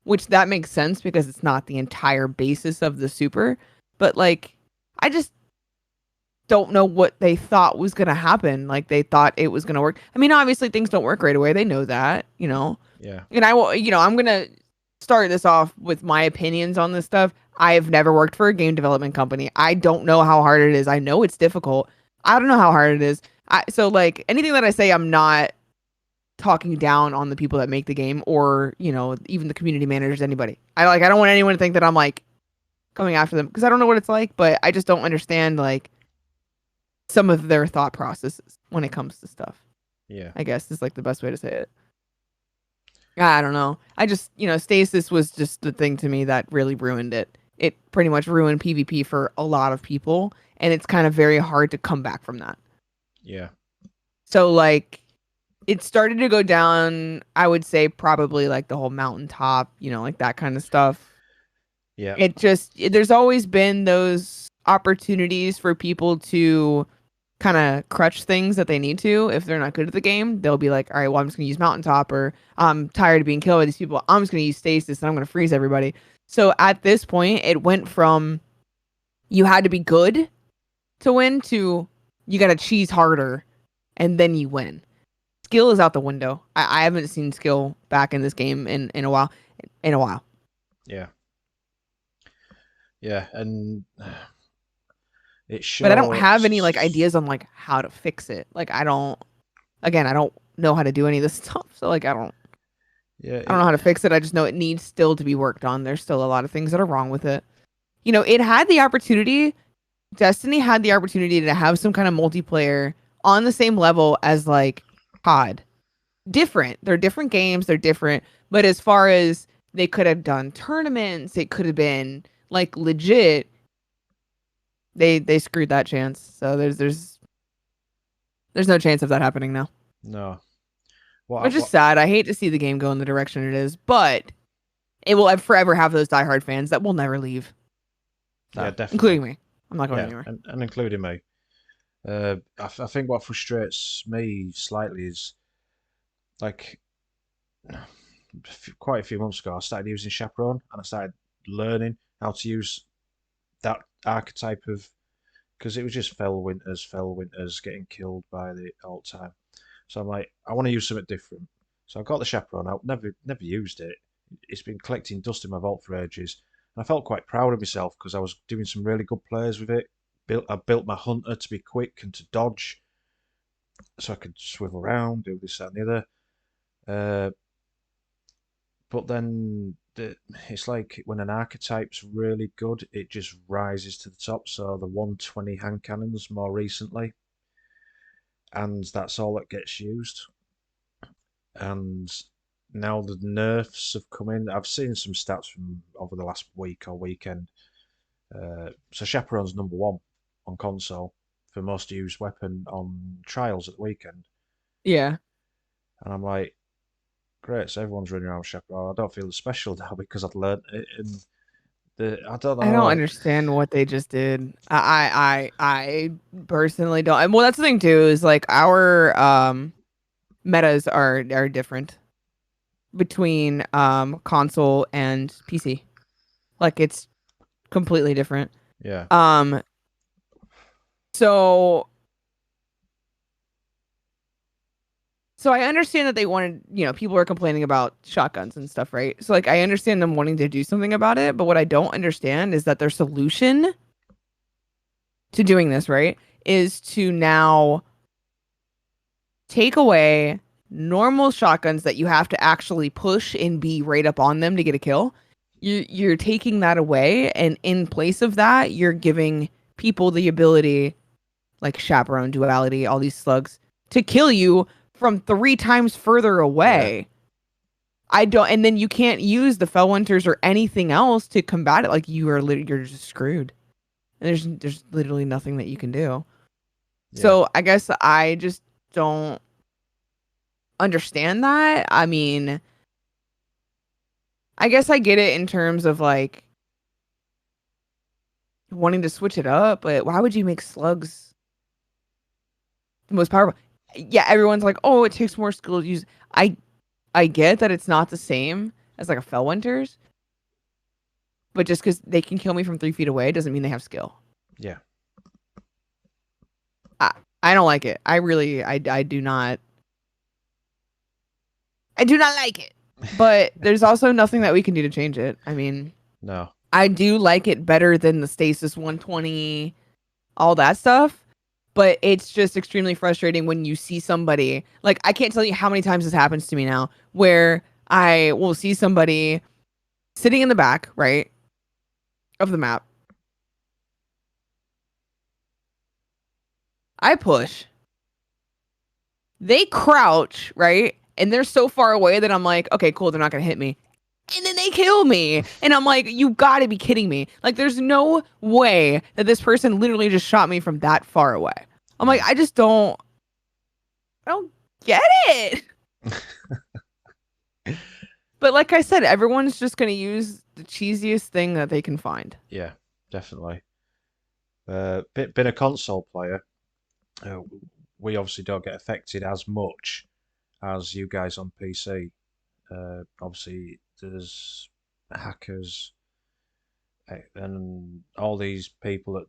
Which that makes sense because it's not the entire basis of the super. But like I just don't know what they thought was gonna happen. Like they thought it was gonna work. I mean, obviously things don't work right away. They know that, Yeah. And I will, I'm gonna start this off with my opinions on this stuff. I have never worked for a game development company. I don't know how hard it is. I know it's difficult. I don't know how hard it is. So like anything that I say, I'm not talking down on the people that make the game or, even the community managers, anybody. I don't want anyone to think that I'm like coming after them because I don't know what it's like, but I just don't understand like some of their thought processes when it comes to stuff. Yeah. I guess is like the best way to say it. I don't know. I just, stasis was just the thing to me that really ruined it. It pretty much ruined PvP for a lot of people, and it's kind of very hard to come back from that. Yeah. So like it started to go down, I would say probably like the whole mountaintop, like that kind of stuff. Yeah. There's always been those opportunities for people to kind of crutch things that they need to. If they're not good at the game, they'll be like, all right, well, I'm just going to use mountaintop, or I'm tired of being killed by these people. I'm just going to use stasis and I'm going to freeze everybody. So at this point, it went from you had to be good to win to you got to cheese harder and then you win. Skill is out the window. I haven't seen skill back in this game in a while. Yeah. Yeah. And it shows. But I don't have any like ideas on like how to fix it. Like I don't know how to do any of this stuff. So like I don't know how to fix it. I just know it needs still to be worked on. There's still a lot of things that are wrong with it. It had the opportunity. Destiny had the opportunity to have some kind of multiplayer on the same level as like COD. Different. They're different games. They're different. But as far as they could have done tournaments, it could have been like legit. They screwed that chance. So there's no chance of that happening now. No. Which is sad. I hate to see the game go in the direction it is, but it will forever have those diehard fans that will never leave. So, yeah, definitely. Including me. I'm not going anywhere. And including me. I think what frustrates me slightly is like quite a few months ago, I started using Chaperone and I started learning how to use that archetype of, because it was just fell winters getting killed by the all time. So I'm like, I want to use something different. So I got the Chaperone out, never used it. It's been collecting dust in my vault for ages. And I felt quite proud of myself because I was doing some really good plays with it. I built my hunter to be quick and to dodge, so I could swivel around, do this, that, and the other. But then it's like when an archetype's really good, it just rises to the top. So the 120 hand cannons more recently, and that's all that gets used. And now the nerfs have come in. I've seen some stats from over the last week or weekend. So Chaperone's #1 on console for most used weapon on trials at the weekend. Yeah. And I'm like, great, so everyone's running around with Chaperone. I don't feel as special now because I've learned it. And I don't know. I don't understand what they just did. I personally don't. And well, that's the thing too, is like our metas are different between console and PC. Like it's completely different. Yeah. So I understand that they wanted, people are complaining about shotguns and stuff, right? So like I understand them wanting to do something about it, but what I don't understand is that their solution to doing this, right, is to now take away normal shotguns that you have to actually push and be right up on them to get a kill. You're taking that away, and in place of that, you're giving people the ability, like Chaperone, Duality, all these slugs, to kill you from 3 times further away. Yeah. And then you can't use the Fellwinters or anything else to combat it. Like you're just screwed. and there's literally nothing that you can do. Yeah. So I guess I just don't understand that. I mean, I guess I get it in terms of like wanting to switch it up, but why would you make slugs the most powerful? Yeah, everyone's like, oh, it takes more skill to use. I get that it's not the same as like a Fellwinter's, but just because they can kill me from 3 feet away doesn't mean they have skill. Yeah. I don't like it. I really, I do not. I do not like it. But there's also nothing that we can do to change it. I mean, No. I do like it better than the Stasis 120, all that stuff. But it's just extremely frustrating when you see somebody, like, I can't tell you how many times this happens to me now, where I will see somebody sitting in the back, right, of the map. I push. They crouch, right? And they're so far away that I'm like, okay, cool, they're not going to hit me. And then they kill me. And I'm like, you got to be kidding me. Like, there's no way that this person literally just shot me from that far away. I'm like, I don't get it. But like I said, everyone's just going to use the cheesiest thing that they can find. Yeah, definitely. Been a console player, we obviously don't get affected as much as you guys on PC. Obviously, there's hackers and all these people that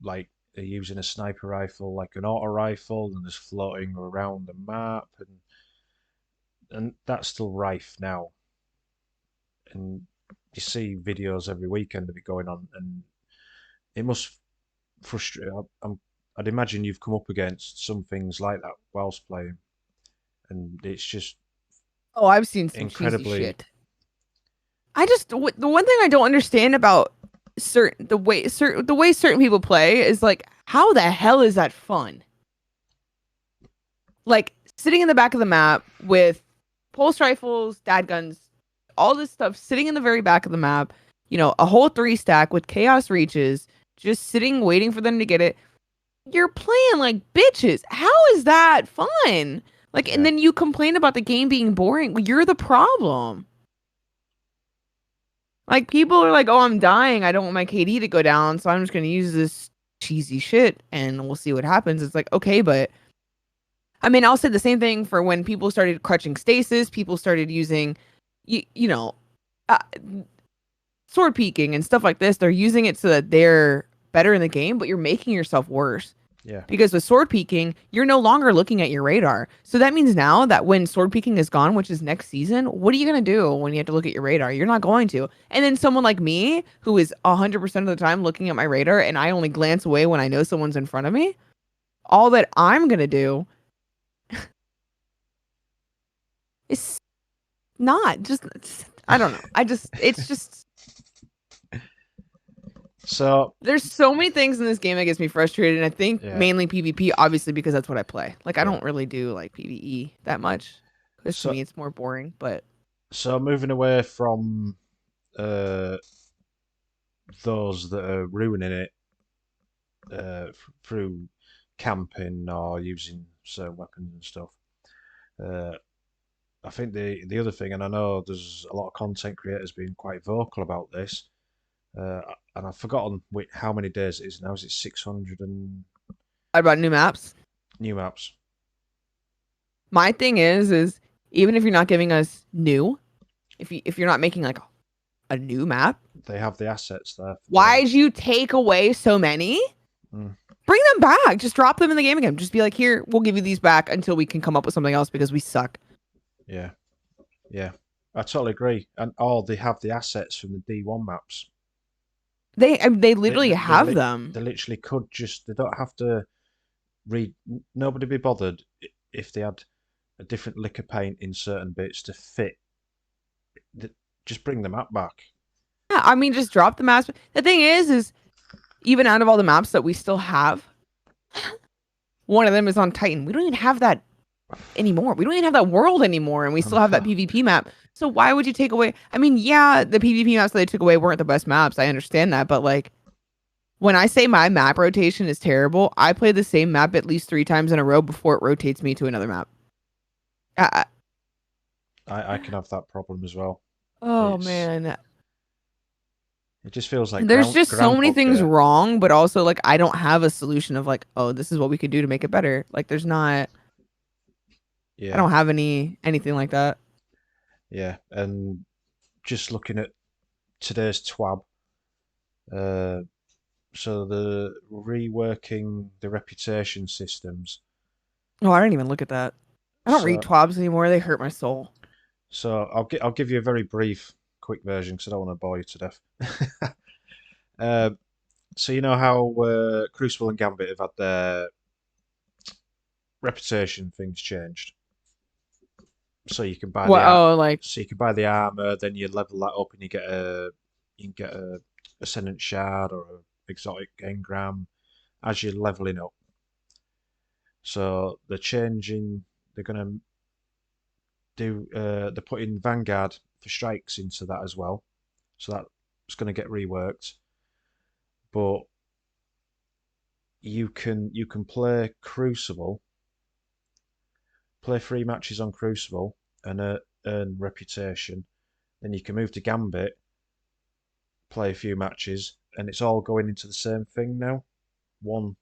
like are using a sniper rifle like an auto rifle and just floating around the map, and that's still rife now. And you see videos every weekend of it going on, and it must frustrate. I'd imagine you've come up against some things like that whilst playing, and it's just Oh, I've seen some cheesy incredibly. shit. The one thing I don't understand about the way certain people play is like, how the hell is that fun? Like sitting in the back of the map with pulse rifles, dad guns, all this stuff sitting in the very back of the map, you know, a whole 3 stack with chaos reaches, just sitting waiting for them to get it. You're playing like bitches. How is that fun? Like, and Yeah. then you complain about the game being boring. Well, you're the problem. Like, people are like, oh, I'm dying. I don't want my KD to go down, so I'm just going to use this cheesy shit and we'll see what happens. It's like, okay, but I mean, I'll say the same thing for when people started crutching stasis, people started using, you know, uh, sword peeking and stuff like this. They're using it so that they're better in the game, but you're making yourself worse. Yeah. Because with sword peeking, you're no longer looking at your radar. So that means now that when sword peeking is gone, which is next season, what are you going to do when you have to look at your radar? You're not going to. And then someone like me, who is 100% of the time looking at my radar and I only glance away when I know someone's in front of me, all that I'm going to do is not just, I don't know. It's just. So there's so many things in this game that gets me frustrated, and I think Yeah. mainly PvP, obviously, because that's what I play. Like, I Yeah. don't really do like PvE that much, because So- to me it's more boring. But so moving away from those that are ruining it through camping or using certain weapons and stuff. I think the other thing, and I know there's a lot of content creators being quite vocal about this, and I've forgotten how many days it is now. Is it 600 and what about new maps? new maps? My thing is even if you're not giving us new, if you're not making like a new map, They have the assets there. why'd you take away so many? Mm. Bring them back. Just drop them in the game again. Just be like, here, we'll give you these back until we can come up with something else because we suck. Yeah, yeah, I totally agree. And they have the assets from the D1 maps. They literally have them. They literally could just. They don't have to read. Nobody be bothered if they had a different lick of paint in certain bits to fit. Just bring the map back. Yeah, I mean, just drop the maps. The thing is even out of all the maps that we still have, one of them is on Titan. We don't even have that anymore. We don't even have that world anymore, and we still have that PvP map. So why would you take away? I mean, yeah, the PvP maps that they took away weren't the best maps. I understand that, but like, When I say my map rotation is terrible, I play the same map at least 3 times in a row before it rotates me to another map. I, I can have that problem as well. oh It's man, it just feels like there's just so many Groundhog things Day. wrong, but also like I don't have a solution of like, oh, this is what we could do to make it better. Like there's not, I Yeah, don't have anything like that. yeah. And just looking at today's TWAB, uh, so the reworking the reputation systems. Oh, I didn't even look at that. I don't read So twabs anymore. They hurt my soul. I'll give you a very brief, quick version because I don't want to bore you to death. uh, so you know how Crucible and Gambit have had their reputation things changed. So you can buy What? Oh, like so you can buy the armor, then you level that up, and you can get a Ascendant Shard or a exotic engram as you're leveling up. So they're changing. They're gonna do. They're putting Vanguard for strikes into that as well. So that's gonna get reworked. But you can play Crucible, play 3 matches on Crucible, and earn reputation. Then you can move to Gambit, play a few matches, and it's all going into the same thing now. One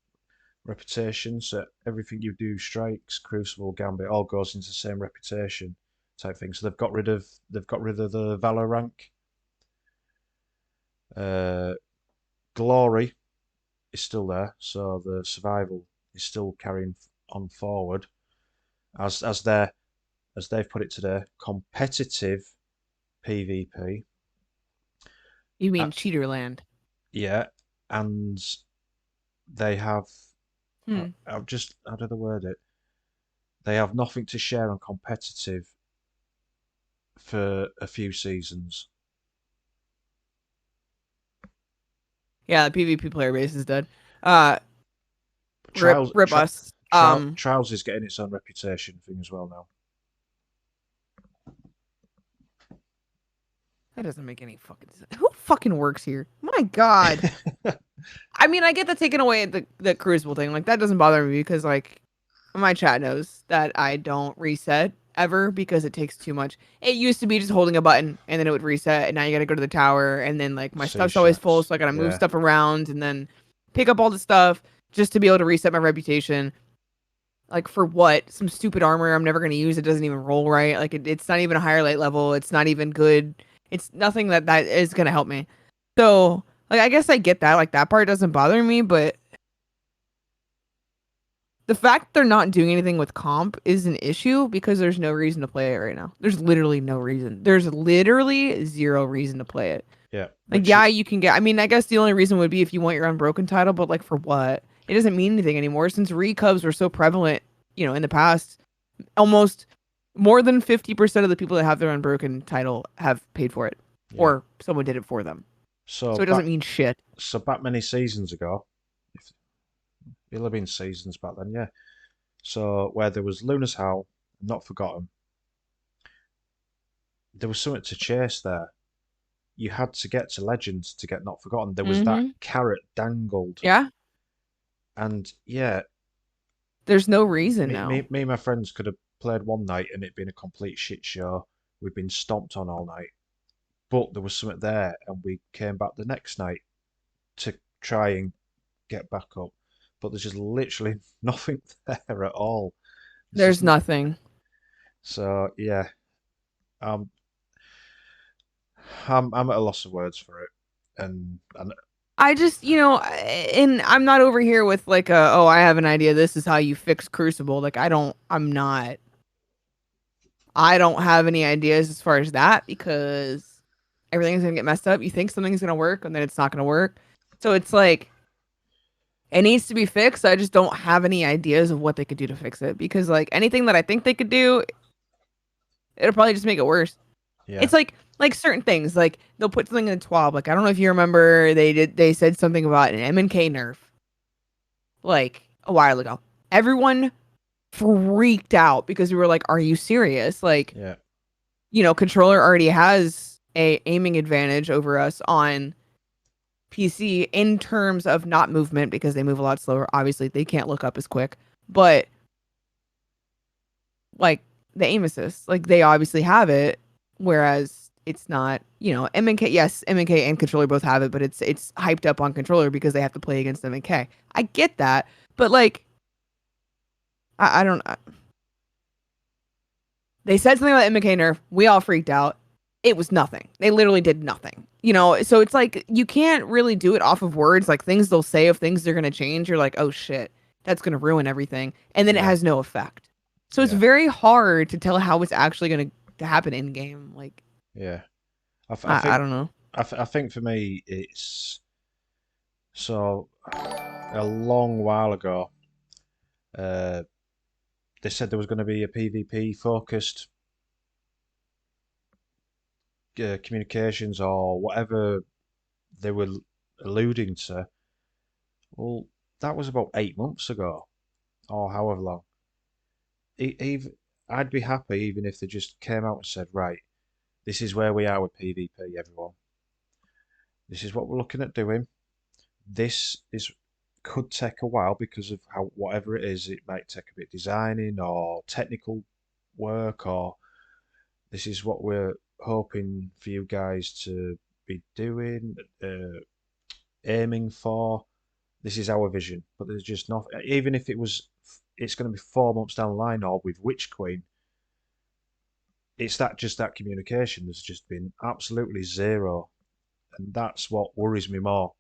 reputation, so everything you do, strikes, Crucible, Gambit, all goes into the same reputation type thing. So they've got rid of the Valor rank. Uh, Glory is still there, so the survival is still carrying on forward as they've put it today. Competitive PvP, you uh, mean Cheaterland? yeah, and they have. Hmm. I've just how do they word it? They have nothing to share on competitive for a few seasons. Yeah, the PvP player base is dead. Uh, rip, Trials, rip us. Trials is getting its own reputation thing as well now. That doesn't make any fucking sense. Who fucking works here? My God. I mean, I get the taking away the Crucible thing. Like that doesn't bother me because like my chat knows that I don't reset ever because it takes too much. It used to be just holding a button and then it would reset, and now you got to go to the tower, and then like my Sea stuff's always full, chefs, so I got to move yeah, stuff around and then pick up all the stuff just to be able to reset my reputation. Like for what? Some stupid armor I'm never gonna use. It doesn't even roll right. Like it's not even a higher light level. It's not even good. It's nothing that is gonna help me. So like I guess I get that. Like that part doesn't bother me, but the fact they're not doing anything with comp is an issue because there's no reason to play it right now. There's literally no reason. There's literally zero reason to play it. yeah. Like, Which yeah, you can get. I mean, I guess the only reason would be if you want your unbroken title, but like for what? It doesn't mean anything anymore since recubs were so prevalent. In the past, almost more than 50% of the people that have their unbroken title have paid for it, yeah. or someone did it for them. So So it doesn't mean shit. back many seasons ago, if it'll have been seasons back then, yeah. So where there was Luna's Howl, Not Forgotten, there was something to chase there. You had to get to Legends to get Not Forgotten. There was that Mm-hmm. carrot dangled, Yeah. and yeah, There's no reason now. me and my friends could have played one night and it'd been a complete shit show. We'd been stomped on all night, but there was something there, and we came back the next night to try and get back up. But there's just literally nothing there at all. It's There's just nothing. so yeah. Um, I'm at a loss of words for it, and I just, and I'm not over here with like oh, I have an idea. This is how you fix Crucible. Like, I don't have any ideas as far as that because everything's gonna get messed up. You think something's gonna work and then it's not gonna work. So it's like, it needs to be fixed. I just don't have any ideas of what they could do to fix it because like anything that I think they could do, it'll probably just make it worse. yeah, It's like certain things, like they'll put something in the TWAB. Like I don't know if you remember, they said something about an M&K nerf like a while ago. Everyone freaked out because we were like, "Are you serious?" Like, yeah, controller already has a aiming advantage over us on PC in terms of not movement, because they move a lot slower. Obviously, they can't look up as quick, but like the aim assist, like they obviously have it, whereas it's not, M and K. Yes, M and K and controller both have it, but it's hyped up on controller because they have to play against M and K. I get that, but like, I don't. They said something about M and K nerf. We all freaked out. It was nothing. They literally did nothing. So it's like you can't really do it off of words, like things they'll say of things they're gonna change. You're like, oh shit, that's gonna ruin everything, and then it Yeah, has no effect. So it's yeah, very hard to tell how it's actually going to happen in game. Like, yeah. I I think don't know. I think for me it's so a long while ago. Uh, they said there was going to be a PvP focused communications or whatever they were alluding to. Well, that was about 8 months ago or however long. Even I'd be happy even if they just came out and said, right, this is where we are with PvP, everyone. This is what we're looking at doing. This is could take a while because of how whatever it is, it might take a bit designing or technical work, or this is what we're hoping for you guys to be doing, aiming for. This is our vision, but there's just not. Even if it's going to be 4 months down the line, or with Witch Queen, it's that communication. There's just been absolutely zero, and that's what worries me more.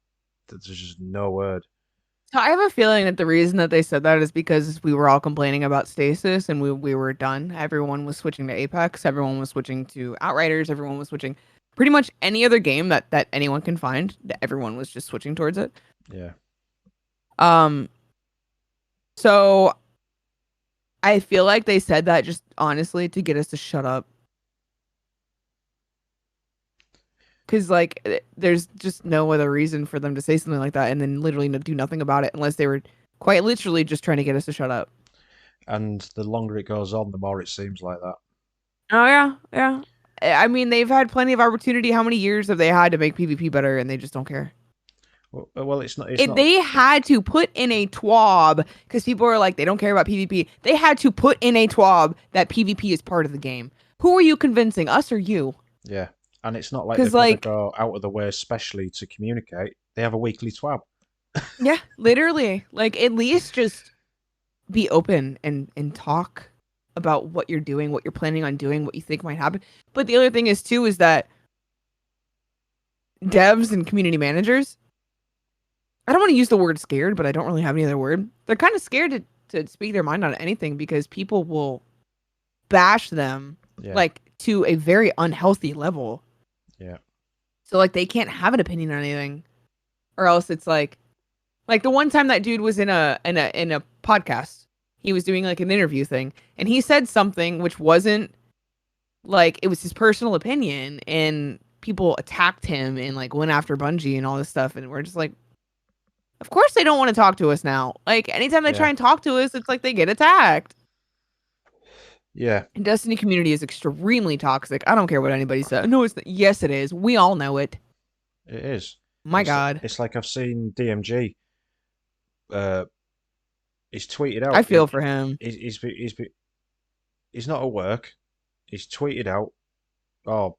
That there's just no word. So I have a feeling that the reason that they said that is because we were all complaining about stasis and we were done. Everyone was switching to Apex. Everyone was switching to Outriders. Everyone was switching pretty much any other game that anyone can find. That everyone was just switching towards it. Yeah, Um. So I feel like they said that just honestly to get us to shut up. Because like there's just no other reason for them to say something like that and then literally do nothing about it unless they were quite literally just trying to get us to shut up. and the longer it goes on, the more it seems like that. Oh yeah, yeah. I mean, they've had plenty of opportunity. How many years have they had to make PvP better, and they just don't care? Well, it's not. It's If not. they had to put in a TWAB, because people are like they don't care about PvP, they had to put in a TWAB that PvP is part of the game. Who are you convincing, us or you? Yeah, and it's not like Because they've got to like, go out of the way specially to communicate. They have a weekly twab. yeah, literally, like at least just be open and talk about what you're doing, what you're planning on doing, what you think might happen. But the other thing is too is that devs and community managers, I don't want to use the word scared, but I don't really have any other word. They're kind of scared to speak their mind on anything because people will bash them Yeah, like to a very unhealthy level. yeah, So like they can't have an opinion on anything. Or else it's like the one time that dude was in a podcast. He was doing like an interview thing and he said something which wasn't like it was his personal opinion and people attacked him and like went after Bungie and all this stuff and we're just like of course they don't want to talk to us now. Like anytime they try yeah, and talk to us, it's like they get attacked. yeah. And Destiny community is extremely toxic. I don't care what anybody says. No, it's yes, it is. We all know it. It is. My God, It's like I've seen DMG. Uh, he's tweeted I out. feel for him. He's not at work. He's tweeted out. Oh,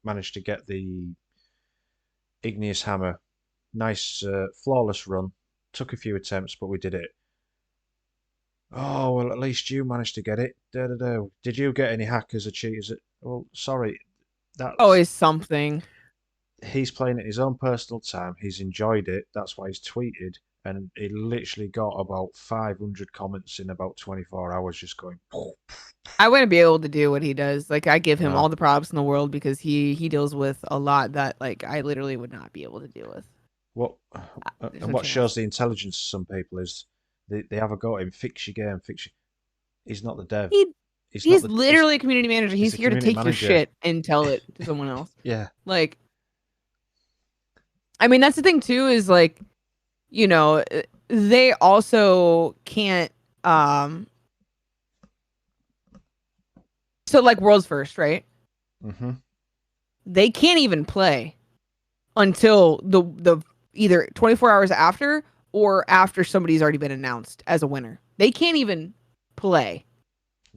managed to get the igneous hammer. Nice, flawless run. Took a few attempts, but we did it. Oh, well, at least you managed to get it. Da, da, da. Did you get any hackers or cheaters? Well, sorry. That's Always something. He's playing at his own personal time. He's enjoyed it. That's why he's tweeted. And he literally got about 500 comments in about 24 hours just going, I wouldn't be able to do what he does. Like I give him all no. the props in the world because he deals with a lot that like I literally would not be able to deal with. What There's and no what shows chance. the intelligence of some people is they have a go at him, fix your game, fix your. He's not the dev. He He's not he's the. literally a community manager. He's He's the here to community take your manager. shit and tell it to someone else. Yeah, Like I mean that's the thing too is like they also can't um so like world's first, right? hmm They can't even play until the either 24 hours after or after somebody's already been announced as a winner. They can't even play.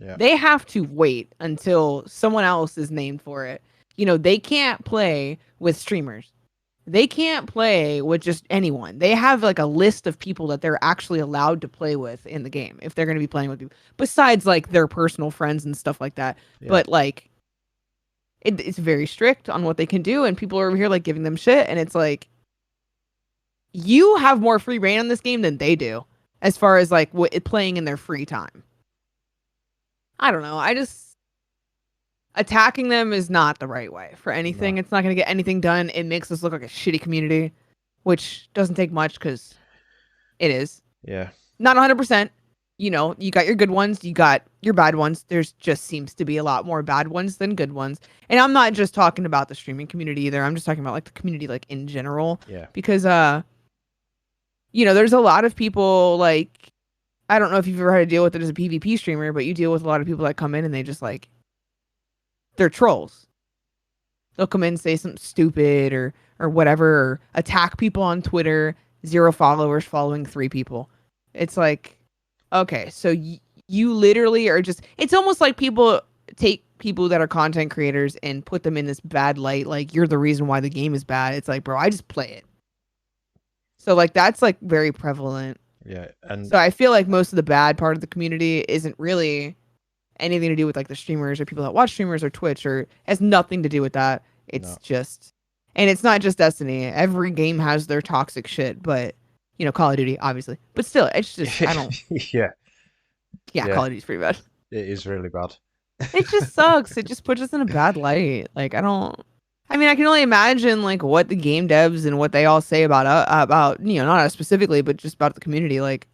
Yeah. They have to wait until someone else is named for it. They can't play with streamers. They can't play with just anyone. They have like a list of people that they're actually allowed to play with in the game if they're going to be playing with you, besides like their personal friends and stuff like that. Yeah. But like, it's very strict on what they can do, and people are over here like giving them shit, and it's like, you have more free reign on this game than they do, as far as like playing in their free time. I don't know. Attacking them is not the right way for anything. No. It's not going to get anything done. It makes us look like a shitty community, which doesn't take much because it is. Yeah. Not 100%. You got your good ones, you got your bad ones. There's just seems to be a lot more bad ones than good ones. And I'm not just talking about the streaming community either. I'm just talking about like the community like in general. Yeah. Because there's a lot of people like, I don't know if you've ever had to deal with it as a PvP streamer, but you deal with a lot of people that come in and they just like, they're trolls. They'll come in and say something stupid or whatever, or attack people on Twitter, 0 followers following 3 people. It's like, okay, so you literally are just, it's almost like people take people that are content creators and put them in this bad light, like you're the reason why the game is bad. It's like, bro, I just play it. So like that's like very prevalent. Yeah. And so I feel like most of the bad part of the community isn't really anything to do with like the streamers or people that watch streamers or Twitch, or has nothing to do with that. It's just, and it's not just Destiny. Every game has their toxic shit, but Call of Duty, obviously. But still, it's just, I don't. Yeah. Call of Duty's pretty bad. It is really bad. It just sucks. It just puts us in a bad light. Like, I can only imagine like what the game devs and what they all say about not us specifically, but just about the community. Like,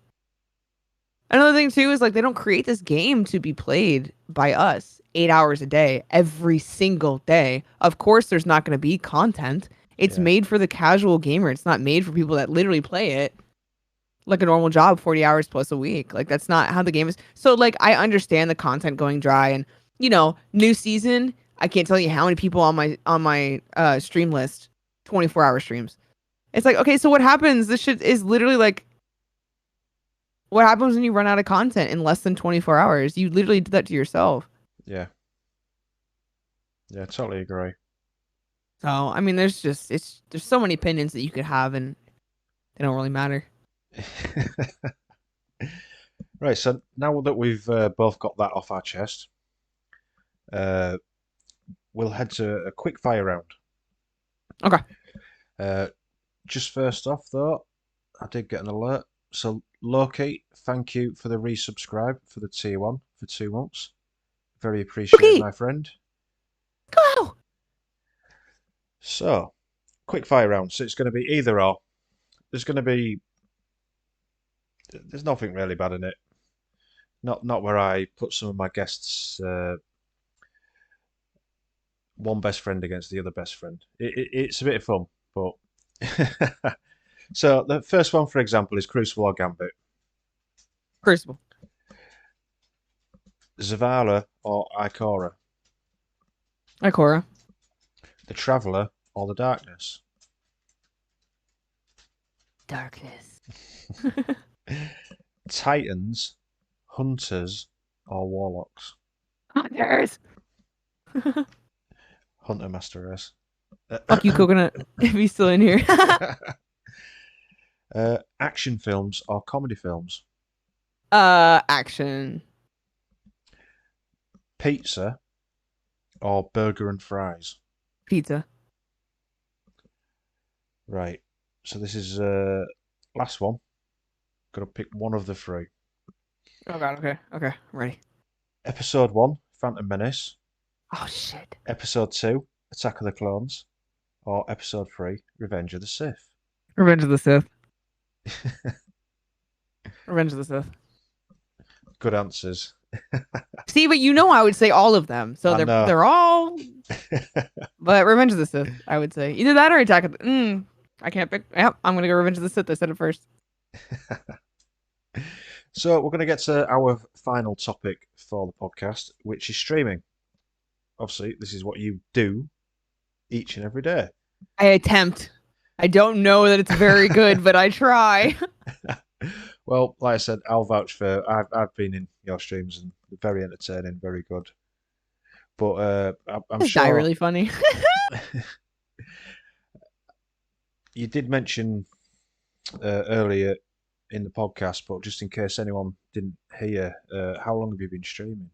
another thing too is like they don't create this game to be played by us 8 hours a day, every single day. Of course, there's not going to be content. It's made for the casual gamer. It's not made for people that literally play it like a normal job, 40 hours plus a week. Like that's not how the game is. So like I understand the content going dry, and new season. I can't tell you how many people on my stream list, 24-hour streams. It's like, okay, so what happens? This shit is literally like, what happens when you run out of content in less than 24 hours? You literally did that to yourself. Yeah. Yeah, totally agree. So, I mean, there's so many opinions that you could have, and they don't really matter. Right, so now that we've both got that off our chest, we'll head to a quick fire round. Okay. Just first off, though, I did get an alert. So, Loki, thank you for the resubscribe for the tier 1 for 2 months. Very appreciated, my friend. Go! So, quick fire round. So, it's going to be either or. There's nothing really bad in it. Not where I put some of my guests one best friend against the other best friend. It's a bit of fun, but so the first one, for example, is Crucible or Gambit. Crucible. Zavala or Ikora. Ikora. The Traveller or the Darkness. Darkness. Titans, Hunters or Warlocks. Hunters. Hunter Master Race. Fuck you, Coconut, if he's still in here. Action films or comedy films? Action. Pizza or burger and fries? Pizza. Right. So this is last one. Gotta pick one of the 3. Oh god, okay. Okay, I'm ready. Episode 1, Phantom Menace. Oh shit. Episode 2, Attack of the Clones. Or Episode 3, Revenge of the Sith. Revenge of the Sith. Revenge of the Sith. Good answers. See, but I would say all of them. So they're all. But Revenge of the Sith, I would say either that or Attack of the. I can't pick. Yep, I'm gonna go Revenge of the Sith. I said it first. So we're gonna get to our final topic for the podcast, which is streaming. Obviously, this is what you do each and every day. I attempt I don't know that it's very good, but I try. Well, like I said, I'll vouch for. I've been in your streams and they're very entertaining, very good. But I'm Just die sure really funny. you did mention earlier in the podcast, but just in case anyone didn't hear, how long have you been streaming?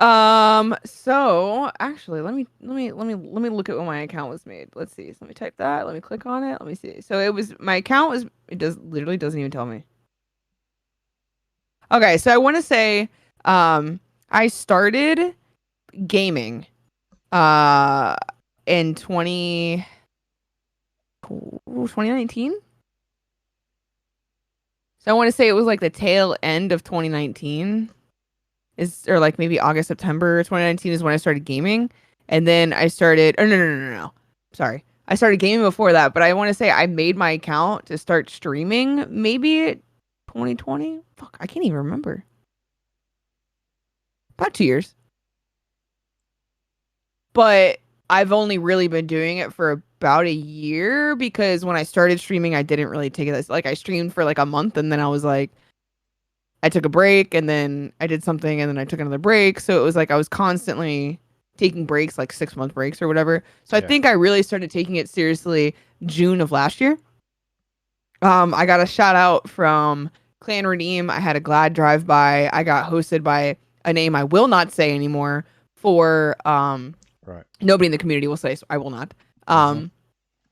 So actually let me look at when my account was made. Let's see. So let me type that. Let me click on it. Let me see. So it was my account was it does literally doesn't even tell me. Okay, so I want to say I started gaming uh in 2019. So I want to say it was like the tail end of 2019 is or like maybe August, September 2019 is when I started gaming. And then I started oh no. Sorry. I started gaming before that, but I want to say I made my account to start streaming maybe 2020. Fuck, I can't even remember. About 2 years. But I've only really been doing it for about a year because when I started streaming, I didn't really take it as like I streamed for like a month and then I was like, I took a break and then I did something and then I took another break. So it was like I was constantly taking breaks, like 6 month breaks or whatever. So I Yeah, think I really started taking it seriously June of last year. I got a shout out from Clan Redeem. I had a glad drive by. I got hosted by a name I will not say anymore for right. nobody in the community will say, so I will not. Hmm.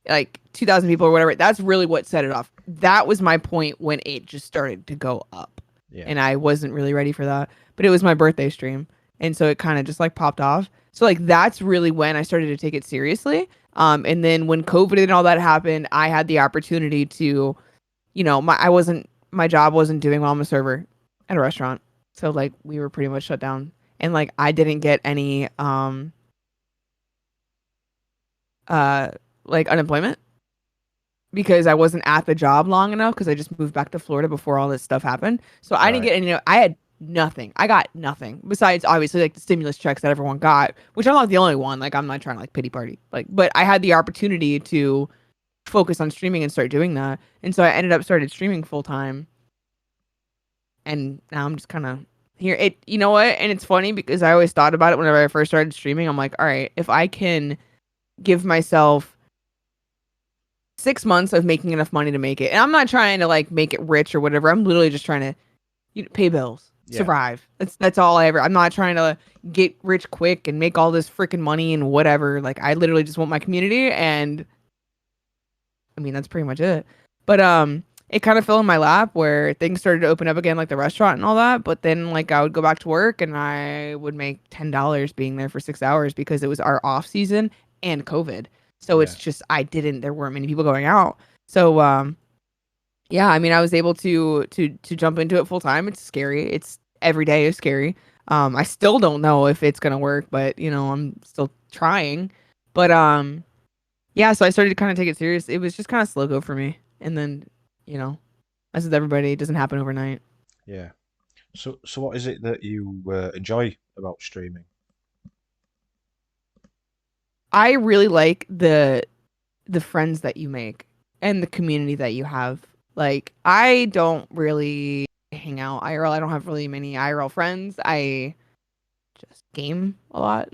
Like 2,000 people or whatever. That's really what set it off. That was my point when it just started to go up. Yeah, And I wasn't really ready for that. But it was my birthday stream. And so it kind of just like popped off. So like that's really when I started to take it seriously. And then when COVID and all that happened, I had the opportunity to, my job wasn't doing well. I'm a server at a restaurant. So like we were pretty much shut down. And like I didn't get any uh like unemployment because I wasn't at the job long enough because I just moved back to Florida before all this stuff happened. So I didn't right. get any. I had nothing. I got nothing besides obviously like the stimulus checks that everyone got, which I'm not the only one. Like I'm not trying to like pity party. Like, but I had the opportunity to focus on streaming and start doing that, and so I ended up started streaming full time, and now I'm just kind of here. It you know what? And it's funny because I always thought about it whenever I first started streaming. I'm like, all right, if I can give myself 6 months of making enough money to make it. And I'm not trying to like make it rich or whatever. I'm literally just trying to pay bills, Yeah, survive. That's all I ever. I'm not trying to get rich quick and make all this freaking money and whatever. Like I literally just want my community and I mean that's pretty much it. But it kind of fell in my lap where things started to open up again like the restaurant and all that, but then like I would go back to work and I would make $10 being there for 6 hours because it was our off season and COVID. So yeah, it's just there weren't many people going out. So yeah, I mean I was able to jump into it full time. It's scary. It's every day is scary. I still don't know if it's going to work, but I'm still trying. But yeah, so I started to kind of take it serious. It was just kind of slow go for me. And then, you know, as with everybody, it doesn't happen overnight. yeah. So what is it that you enjoy about streaming? I really like the friends that you make and the community that you have. Like I don't really hang out IRL. I don't have really many IRL friends. I just game a lot.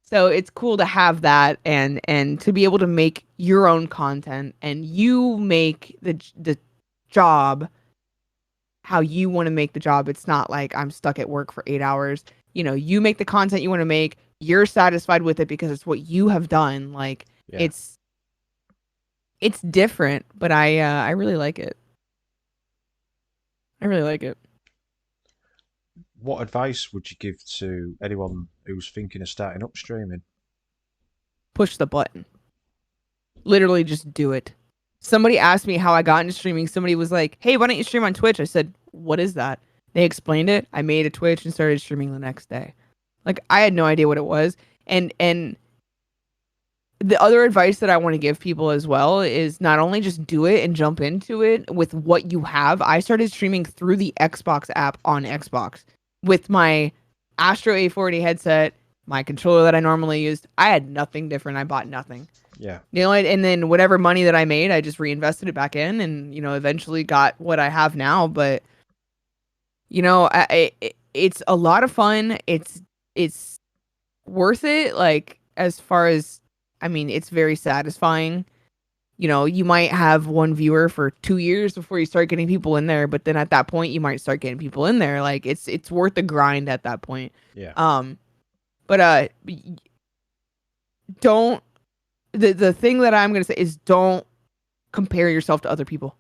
So it's cool to have that and to be able to make your own content and you make the job how you want to make the job. It's not like I'm stuck at work for 8 hours. You make the content you want to make. You're satisfied with it because it's what you have done. Like Yeah. it's different, but I really like it. I really like it. What advice would you give to anyone who's thinking of starting up streaming? Push the button. Literally just do it. Somebody asked me how I got into streaming. Somebody was like, "Hey, why don't you stream on Twitch?" I said, "What is that?" They explained it. I made a Twitch and started streaming the next day. Like I had no idea what it was. And the other advice that I want to give people as well is not only just do it and jump into it with what you have. I started streaming through the Xbox app on Xbox with my Astro A40 headset, my controller that I normally used. I had nothing different. I bought nothing. Yeah. And then whatever money that I made, I just reinvested it back in, and eventually got what I have now. But it's a lot of fun. It's worth it. Like, as far as, I mean, it's very satisfying. You might have one viewer for 2 years before you start getting people in there, but then at that point you might start getting people in there. Like, it's worth the grind at that point. Yeah. Um, but don't the thing that I'm gonna say is, don't compare yourself to other people.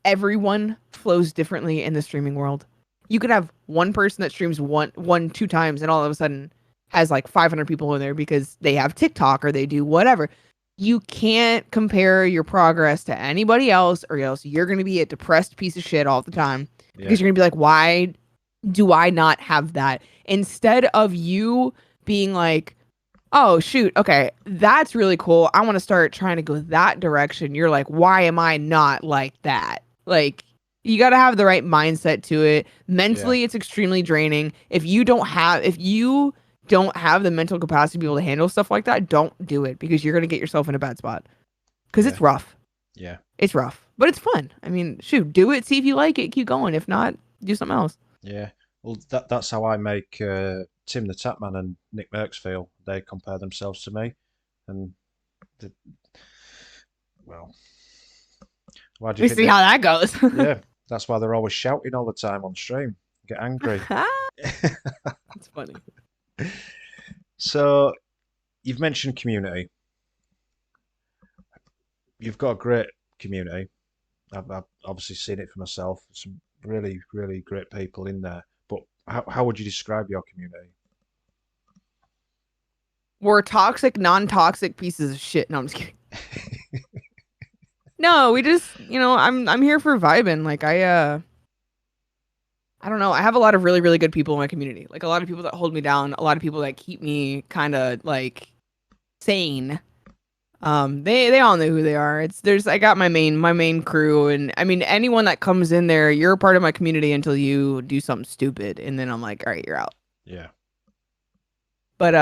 Everyone flows differently in the streaming world. You could have one person that streams two times, and all of a sudden has like 500 people in there because they have TikTok or they do whatever. You can't compare your progress to anybody else, or else you're going to be a depressed piece of shit all the time, because you're going to be like, why do I not have that? Instead of you being like, oh shoot, okay, that's really cool, I want to start trying to go that direction, you're like, why am I not like that? Like, you got to have the right mindset to it. Mentally, it's extremely draining. If you don't have the mental capacity to be able to handle stuff like that, don't do it, because you're going to get yourself in a bad spot, because it's rough. Yeah. It's rough, but it's fun. I mean, shoot, do it, see if you like it, keep going. If not, do something else. Yeah. Well, that's how I make Tim the Tapman and Nick Merckx feel. They compare themselves to me, and the, well, why do you We think see how that goes. Yeah, that's why they're always shouting all the time on stream. Get angry. It's funny. So you've mentioned community. You've got a great community. I've obviously seen it for myself. Some really, really great people in there. But how would you describe your community? We're toxic, non-toxic pieces of shit. No, I'm just kidding. No, we just, I'm here for vibing. Like, I don't know. I have a lot of really, really good people in my community. Like, a lot of people that hold me down, a lot of people that keep me kind of like sane. They all know who they are. I got my main crew, and I mean, anyone that comes in there, you're a part of my community until you do something stupid, and then I'm like, all right, you're out. Yeah. But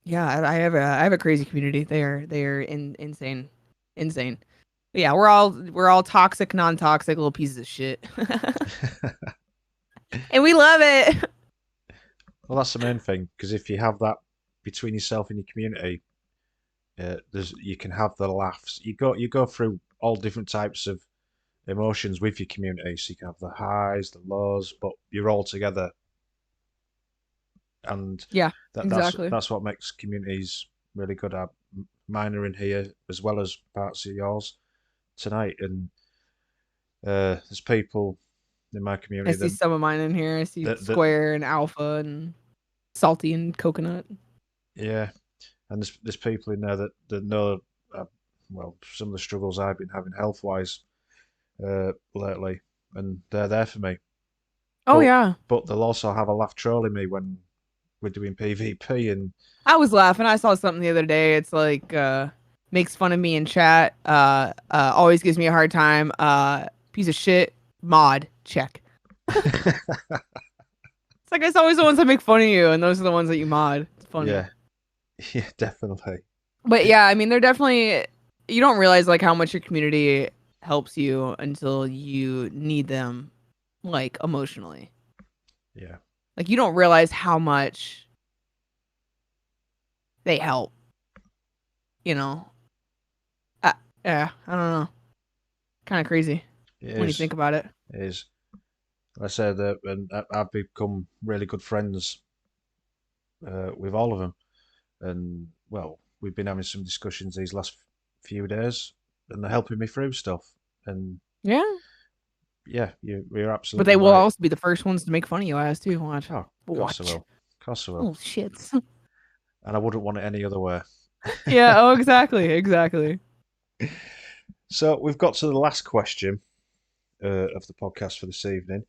yeah, I have a crazy community. They are insane, insane. But yeah, we're all toxic, non-toxic little pieces of shit, and we love it. Well, that's the main thing, because if you have that between yourself and your community, you can have the laughs. You go through all different types of emotions with your community, so you can have the highs, the lows, but you're all together, and Yeah, exactly. that's what makes communities really good. Mine are in here as well as parts of yours tonight, and there's people in my I community see some of mine in here. I see that Square and Alpha and Salty and Coconut. yeah, and there's people in there that know well, some of the struggles I've been having health wise lately, and they're there for me. Oh yeah, But they'll also have a laugh trolling me when we're doing PvP, and I was laughing. I saw something the other day. It's like, makes fun of me in chat. Always gives me a hard time. Piece of shit. Mod check. It's like, it's always the ones that make fun of you, and those are the ones that you mod. It's funny. yeah, yeah, definitely. But yeah, I mean, they're definitely, you don't realize like how much your community helps you until you need them, like, emotionally. Yeah, Like, you don't realize how much they help. You know. Yeah, I don't know. Kind of crazy it when you is. think about it. It is. I said that, and I've become really good friends with all of them, and well, we've been having some discussions these last few days, and they're helping me through stuff. And Yeah. yeah, you're But absolutely they will right. also be the first ones to make fun of your ass too. Watch. Oh, of course I Watch. will. Of course I will. Oh shits. And I wouldn't want it any other way. Yeah. Oh, exactly. Exactly. So we've got to the last question of the podcast for this evening.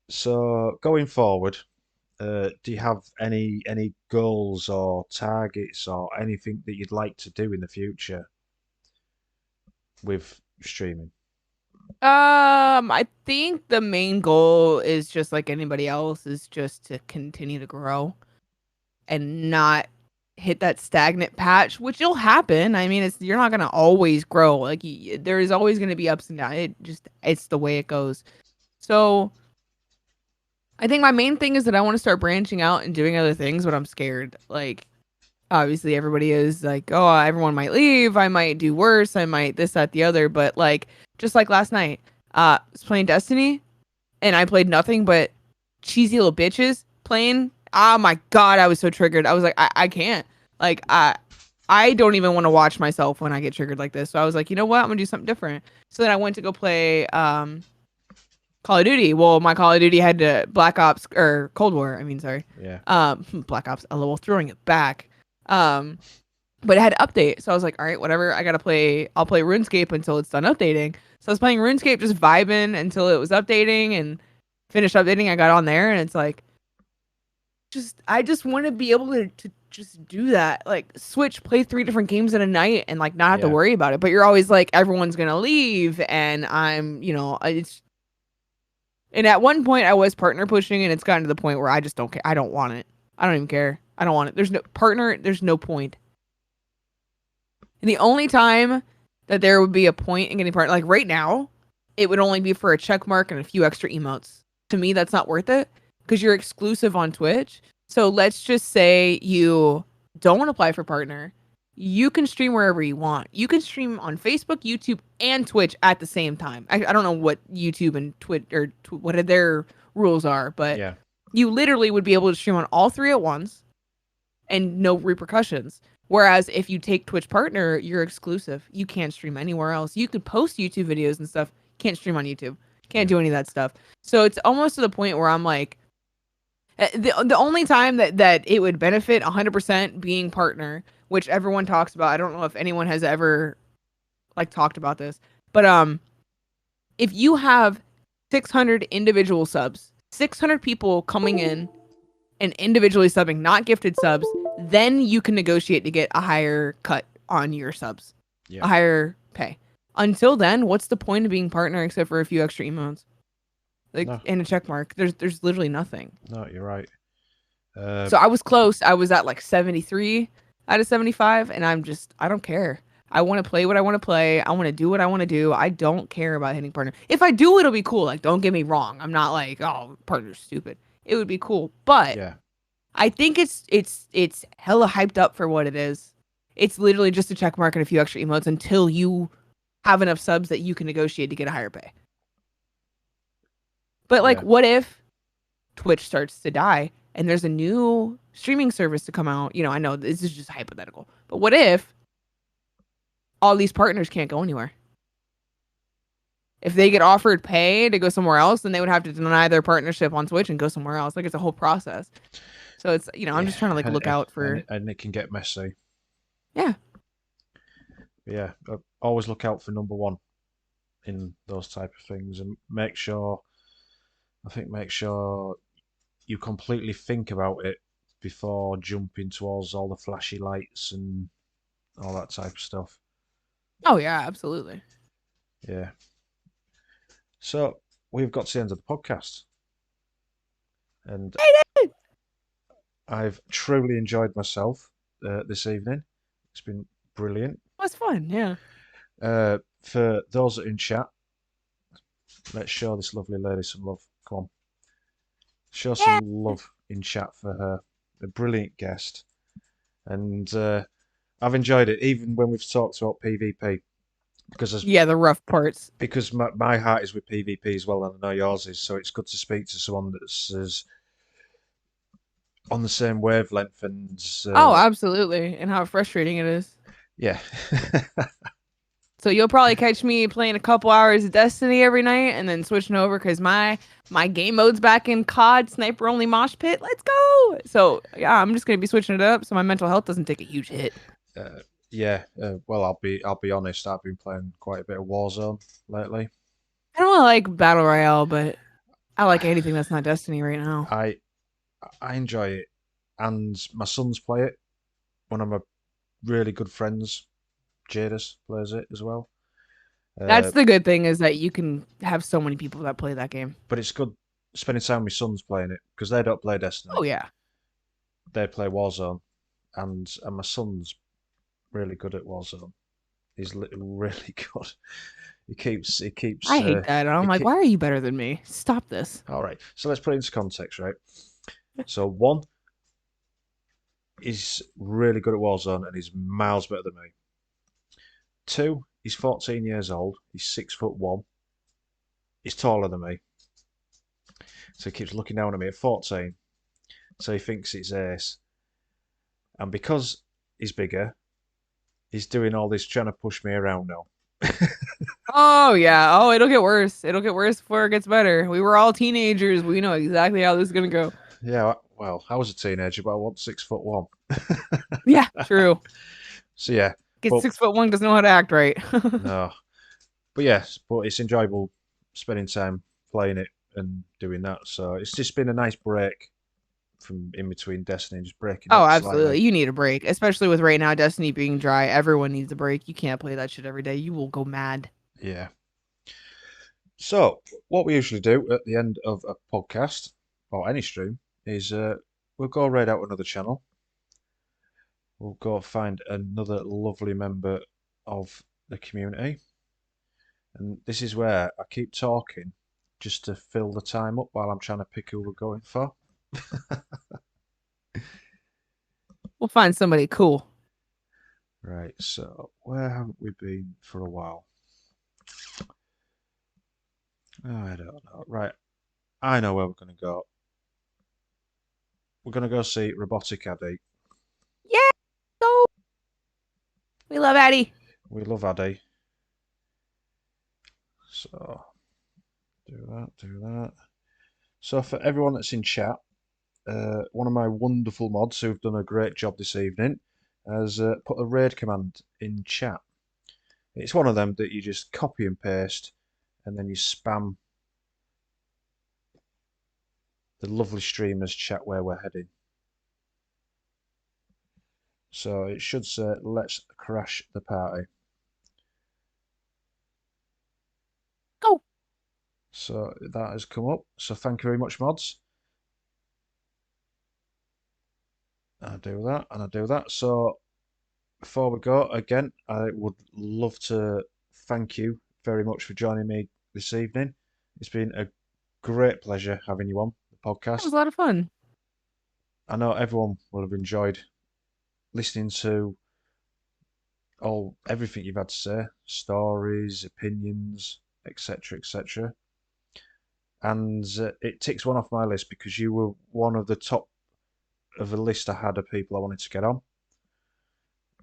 So going forward, do you have any goals or targets or anything that you'd like to do in the future with streaming? I think the main goal is just like anybody else, is just to continue to grow and not hit that stagnant patch, which will happen. I mean, you're not gonna always grow. Like there is always gonna be ups and downs. It's the way it goes. So I think my main thing is that I want to start branching out and doing other things, but I'm scared. Like obviously everybody is like, oh, everyone might leave. I might do worse. I might this, that, the other. But like just like last night, I was playing Destiny and I played nothing but cheesy little bitches playing. Oh my god, I was so triggered. I was like, I can't. Like I don't even want to watch myself when I get triggered like this. So I was like, you know what? I'm gonna do something different. So then I went to go play Call of Duty. Well, my Call of Duty had to Black Ops or Cold War. I mean, sorry. Yeah. Black Ops. LOL, throwing it back. But it had to update. So I was like, all right, whatever. I'll play RuneScape until it's done updating. So I was playing RuneScape, just vibing until it was updating and finished updating. I got on there and it's like, I just want to be able to just do that. Like switch, play 3 different games in a night and like not have to worry about it. But you're always like, everyone's going to leave. And I'm, and at one point I was partner pushing and it's gotten to the point where I just don't care. I don't want it. I don't even care. I don't want it. There's no partner. There's no point. And the only time that there would be a point in getting partner, like right now, it would only be for a check mark and a few extra emotes. To me, that's not worth it because you're exclusive on Twitch. So let's just say you don't apply for partner. You can stream wherever you want. You can stream on Facebook, YouTube, and Twitch at the same time. I don't know what YouTube and Twitch or what their rules are, but you literally would be able to stream on all 3 at once and no repercussions. Whereas if you take Twitch partner, you're exclusive. You can't stream anywhere else. You could post YouTube videos and stuff. Can't stream on YouTube. Can't do any of that stuff. So it's almost to the point where I'm like, the only time that it would benefit 100% being partner, which everyone talks about. I don't know if anyone has ever like talked about this, but if you have 600 individual subs, 600 people coming in and individually subbing, not gifted subs, then you can negotiate to get a higher cut on your subs, a higher pay. Until then, what's the point of being partner except for a few extra emotes? Like and a check mark. There's literally nothing. No, you're right. So I was close. I was at like 73 out of 75, and I don't care. I want to play what I want to play. I want to do what I want to do. I don't care about hitting partner. If I do, it'll be cool. Like, don't get me wrong. I'm not like, oh, partner's stupid. It would be cool, but I think it's hella hyped up for what it is. It's literally just a check mark and a few extra emotes until you have enough subs that you can negotiate to get a higher pay. But like, what if Twitch starts to die and there's a new streaming service to come out? I know this is just hypothetical, but what if all these partners can't go anywhere? If they get offered pay to go somewhere else, then they would have to deny their partnership on Twitch and go somewhere else. Like, it's a whole process. So it's, I'm just trying to like look out for. And it can get messy. Yeah. Yeah. Always look out for number one in those type of things and make sure you completely think about it before jumping towards all the flashy lights and all that type of stuff. Oh, yeah, absolutely. Yeah. So we've got to the end of the podcast. And I've truly enjoyed myself this evening. It's been brilliant. It was fun, yeah. For those that are in chat, let's show this lovely lady some love. Come on. Show some love in chat for her. A brilliant guest. And I've enjoyed it, even when we've talked about PvP. Because the rough parts. Because my heart is with PvP as well, and I know yours is, so it's good to speak to someone that's on the same wavelength. And oh, absolutely. And how frustrating it is. Yeah. So you'll probably catch me playing a couple hours of Destiny every night and then switching over because my game mode's back in COD Sniper Only Mosh Pit. Let's go! So yeah, I'm just gonna be switching it up so my mental health doesn't take a huge hit. Well, I'll be honest. I've been playing quite a bit of Warzone lately. I don't like Battle Royale, but I like anything that's not Destiny right now. I enjoy it, and my sons play it. One of my really good friends, Jadis, plays it as well. That's the good thing, is that you can have so many people that play that game. But it's good spending time with my sons playing it because they don't play Destiny. Oh yeah, they play Warzone, and my son's really good at Warzone. He's really good. I hate that. I'm he like, keep. why are you better than me? Stop this. All right, so let's put it into context, right? So one, he's really good at Warzone and he's miles better than me. Two, he's 14 years old. He's 6'1". He's taller than me, so he keeps looking down at me at 14. So he thinks it's ace, and because he's bigger, he's doing all this trying to push me around now. Oh yeah. Oh, it'll get worse. It'll get worse before it gets better. We were all teenagers. We know exactly how this is gonna go. Yeah, well, I was a teenager, but I was 6'1". Yeah, true. So yeah, Get but 6'1" doesn't know how to act right. no, but yes, but it's enjoyable spending time playing it and doing that. So it's just been a nice break from in between Destiny and just breaking Oh, up slightly. absolutely. You need a break, especially with right now Destiny being dry. Everyone needs a break. You can't play that shit every day. You will go mad. Yeah. So what we usually do at the end of a podcast or any stream is we'll go raid out another channel. We'll go find another lovely member of the community. And this is where I keep talking just to fill the time up while I'm trying to pick who we're going for. We'll find somebody cool. Right, so where haven't we been for a while? Oh, I don't know. Right, I know where we're going to go. We're going to go see Robotic Addy. Yeah, go. We love Addie. We love Addy. So, do that, do that. So, for everyone that's in chat, one of my wonderful mods who've done a great job this evening has put a raid command in chat. It's one of them that you just copy and paste and then you spam the lovely streamers chat where we're heading. So it should say, let's crash the party. Go. So that has come up. So thank you very much, mods. I do that and I do that. So before we go, again, I would love to thank you very much for joining me this evening. It's been a great pleasure having you on the That was podcast. a lot of fun. I know everyone will have enjoyed listening to everything you've had to say, stories, opinions, etc., etc. And it ticks one off my list because you were one of the top of a list I had of people I wanted to get on,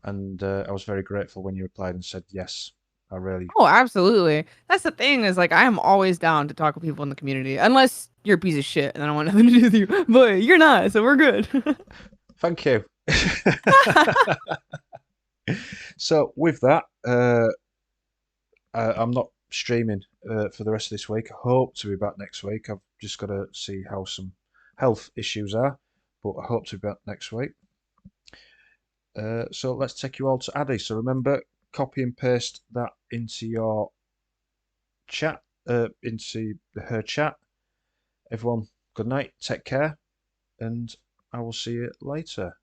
and I was very grateful when you replied and said yes. I really Oh, absolutely. That's the thing is like I am always down to talk with people in the community, unless you're a piece of shit and I don't want nothing to do with you. But you're not, so we're good. thank you. So with that, I'm not streaming for the rest of this week. I hope to be back next week. I've just got to see how some health issues are, but I hope to be back next week. So let's take you all to Addy. So remember, copy and paste that into your chat, into her chat. Everyone, good night, take care, and I will see you later.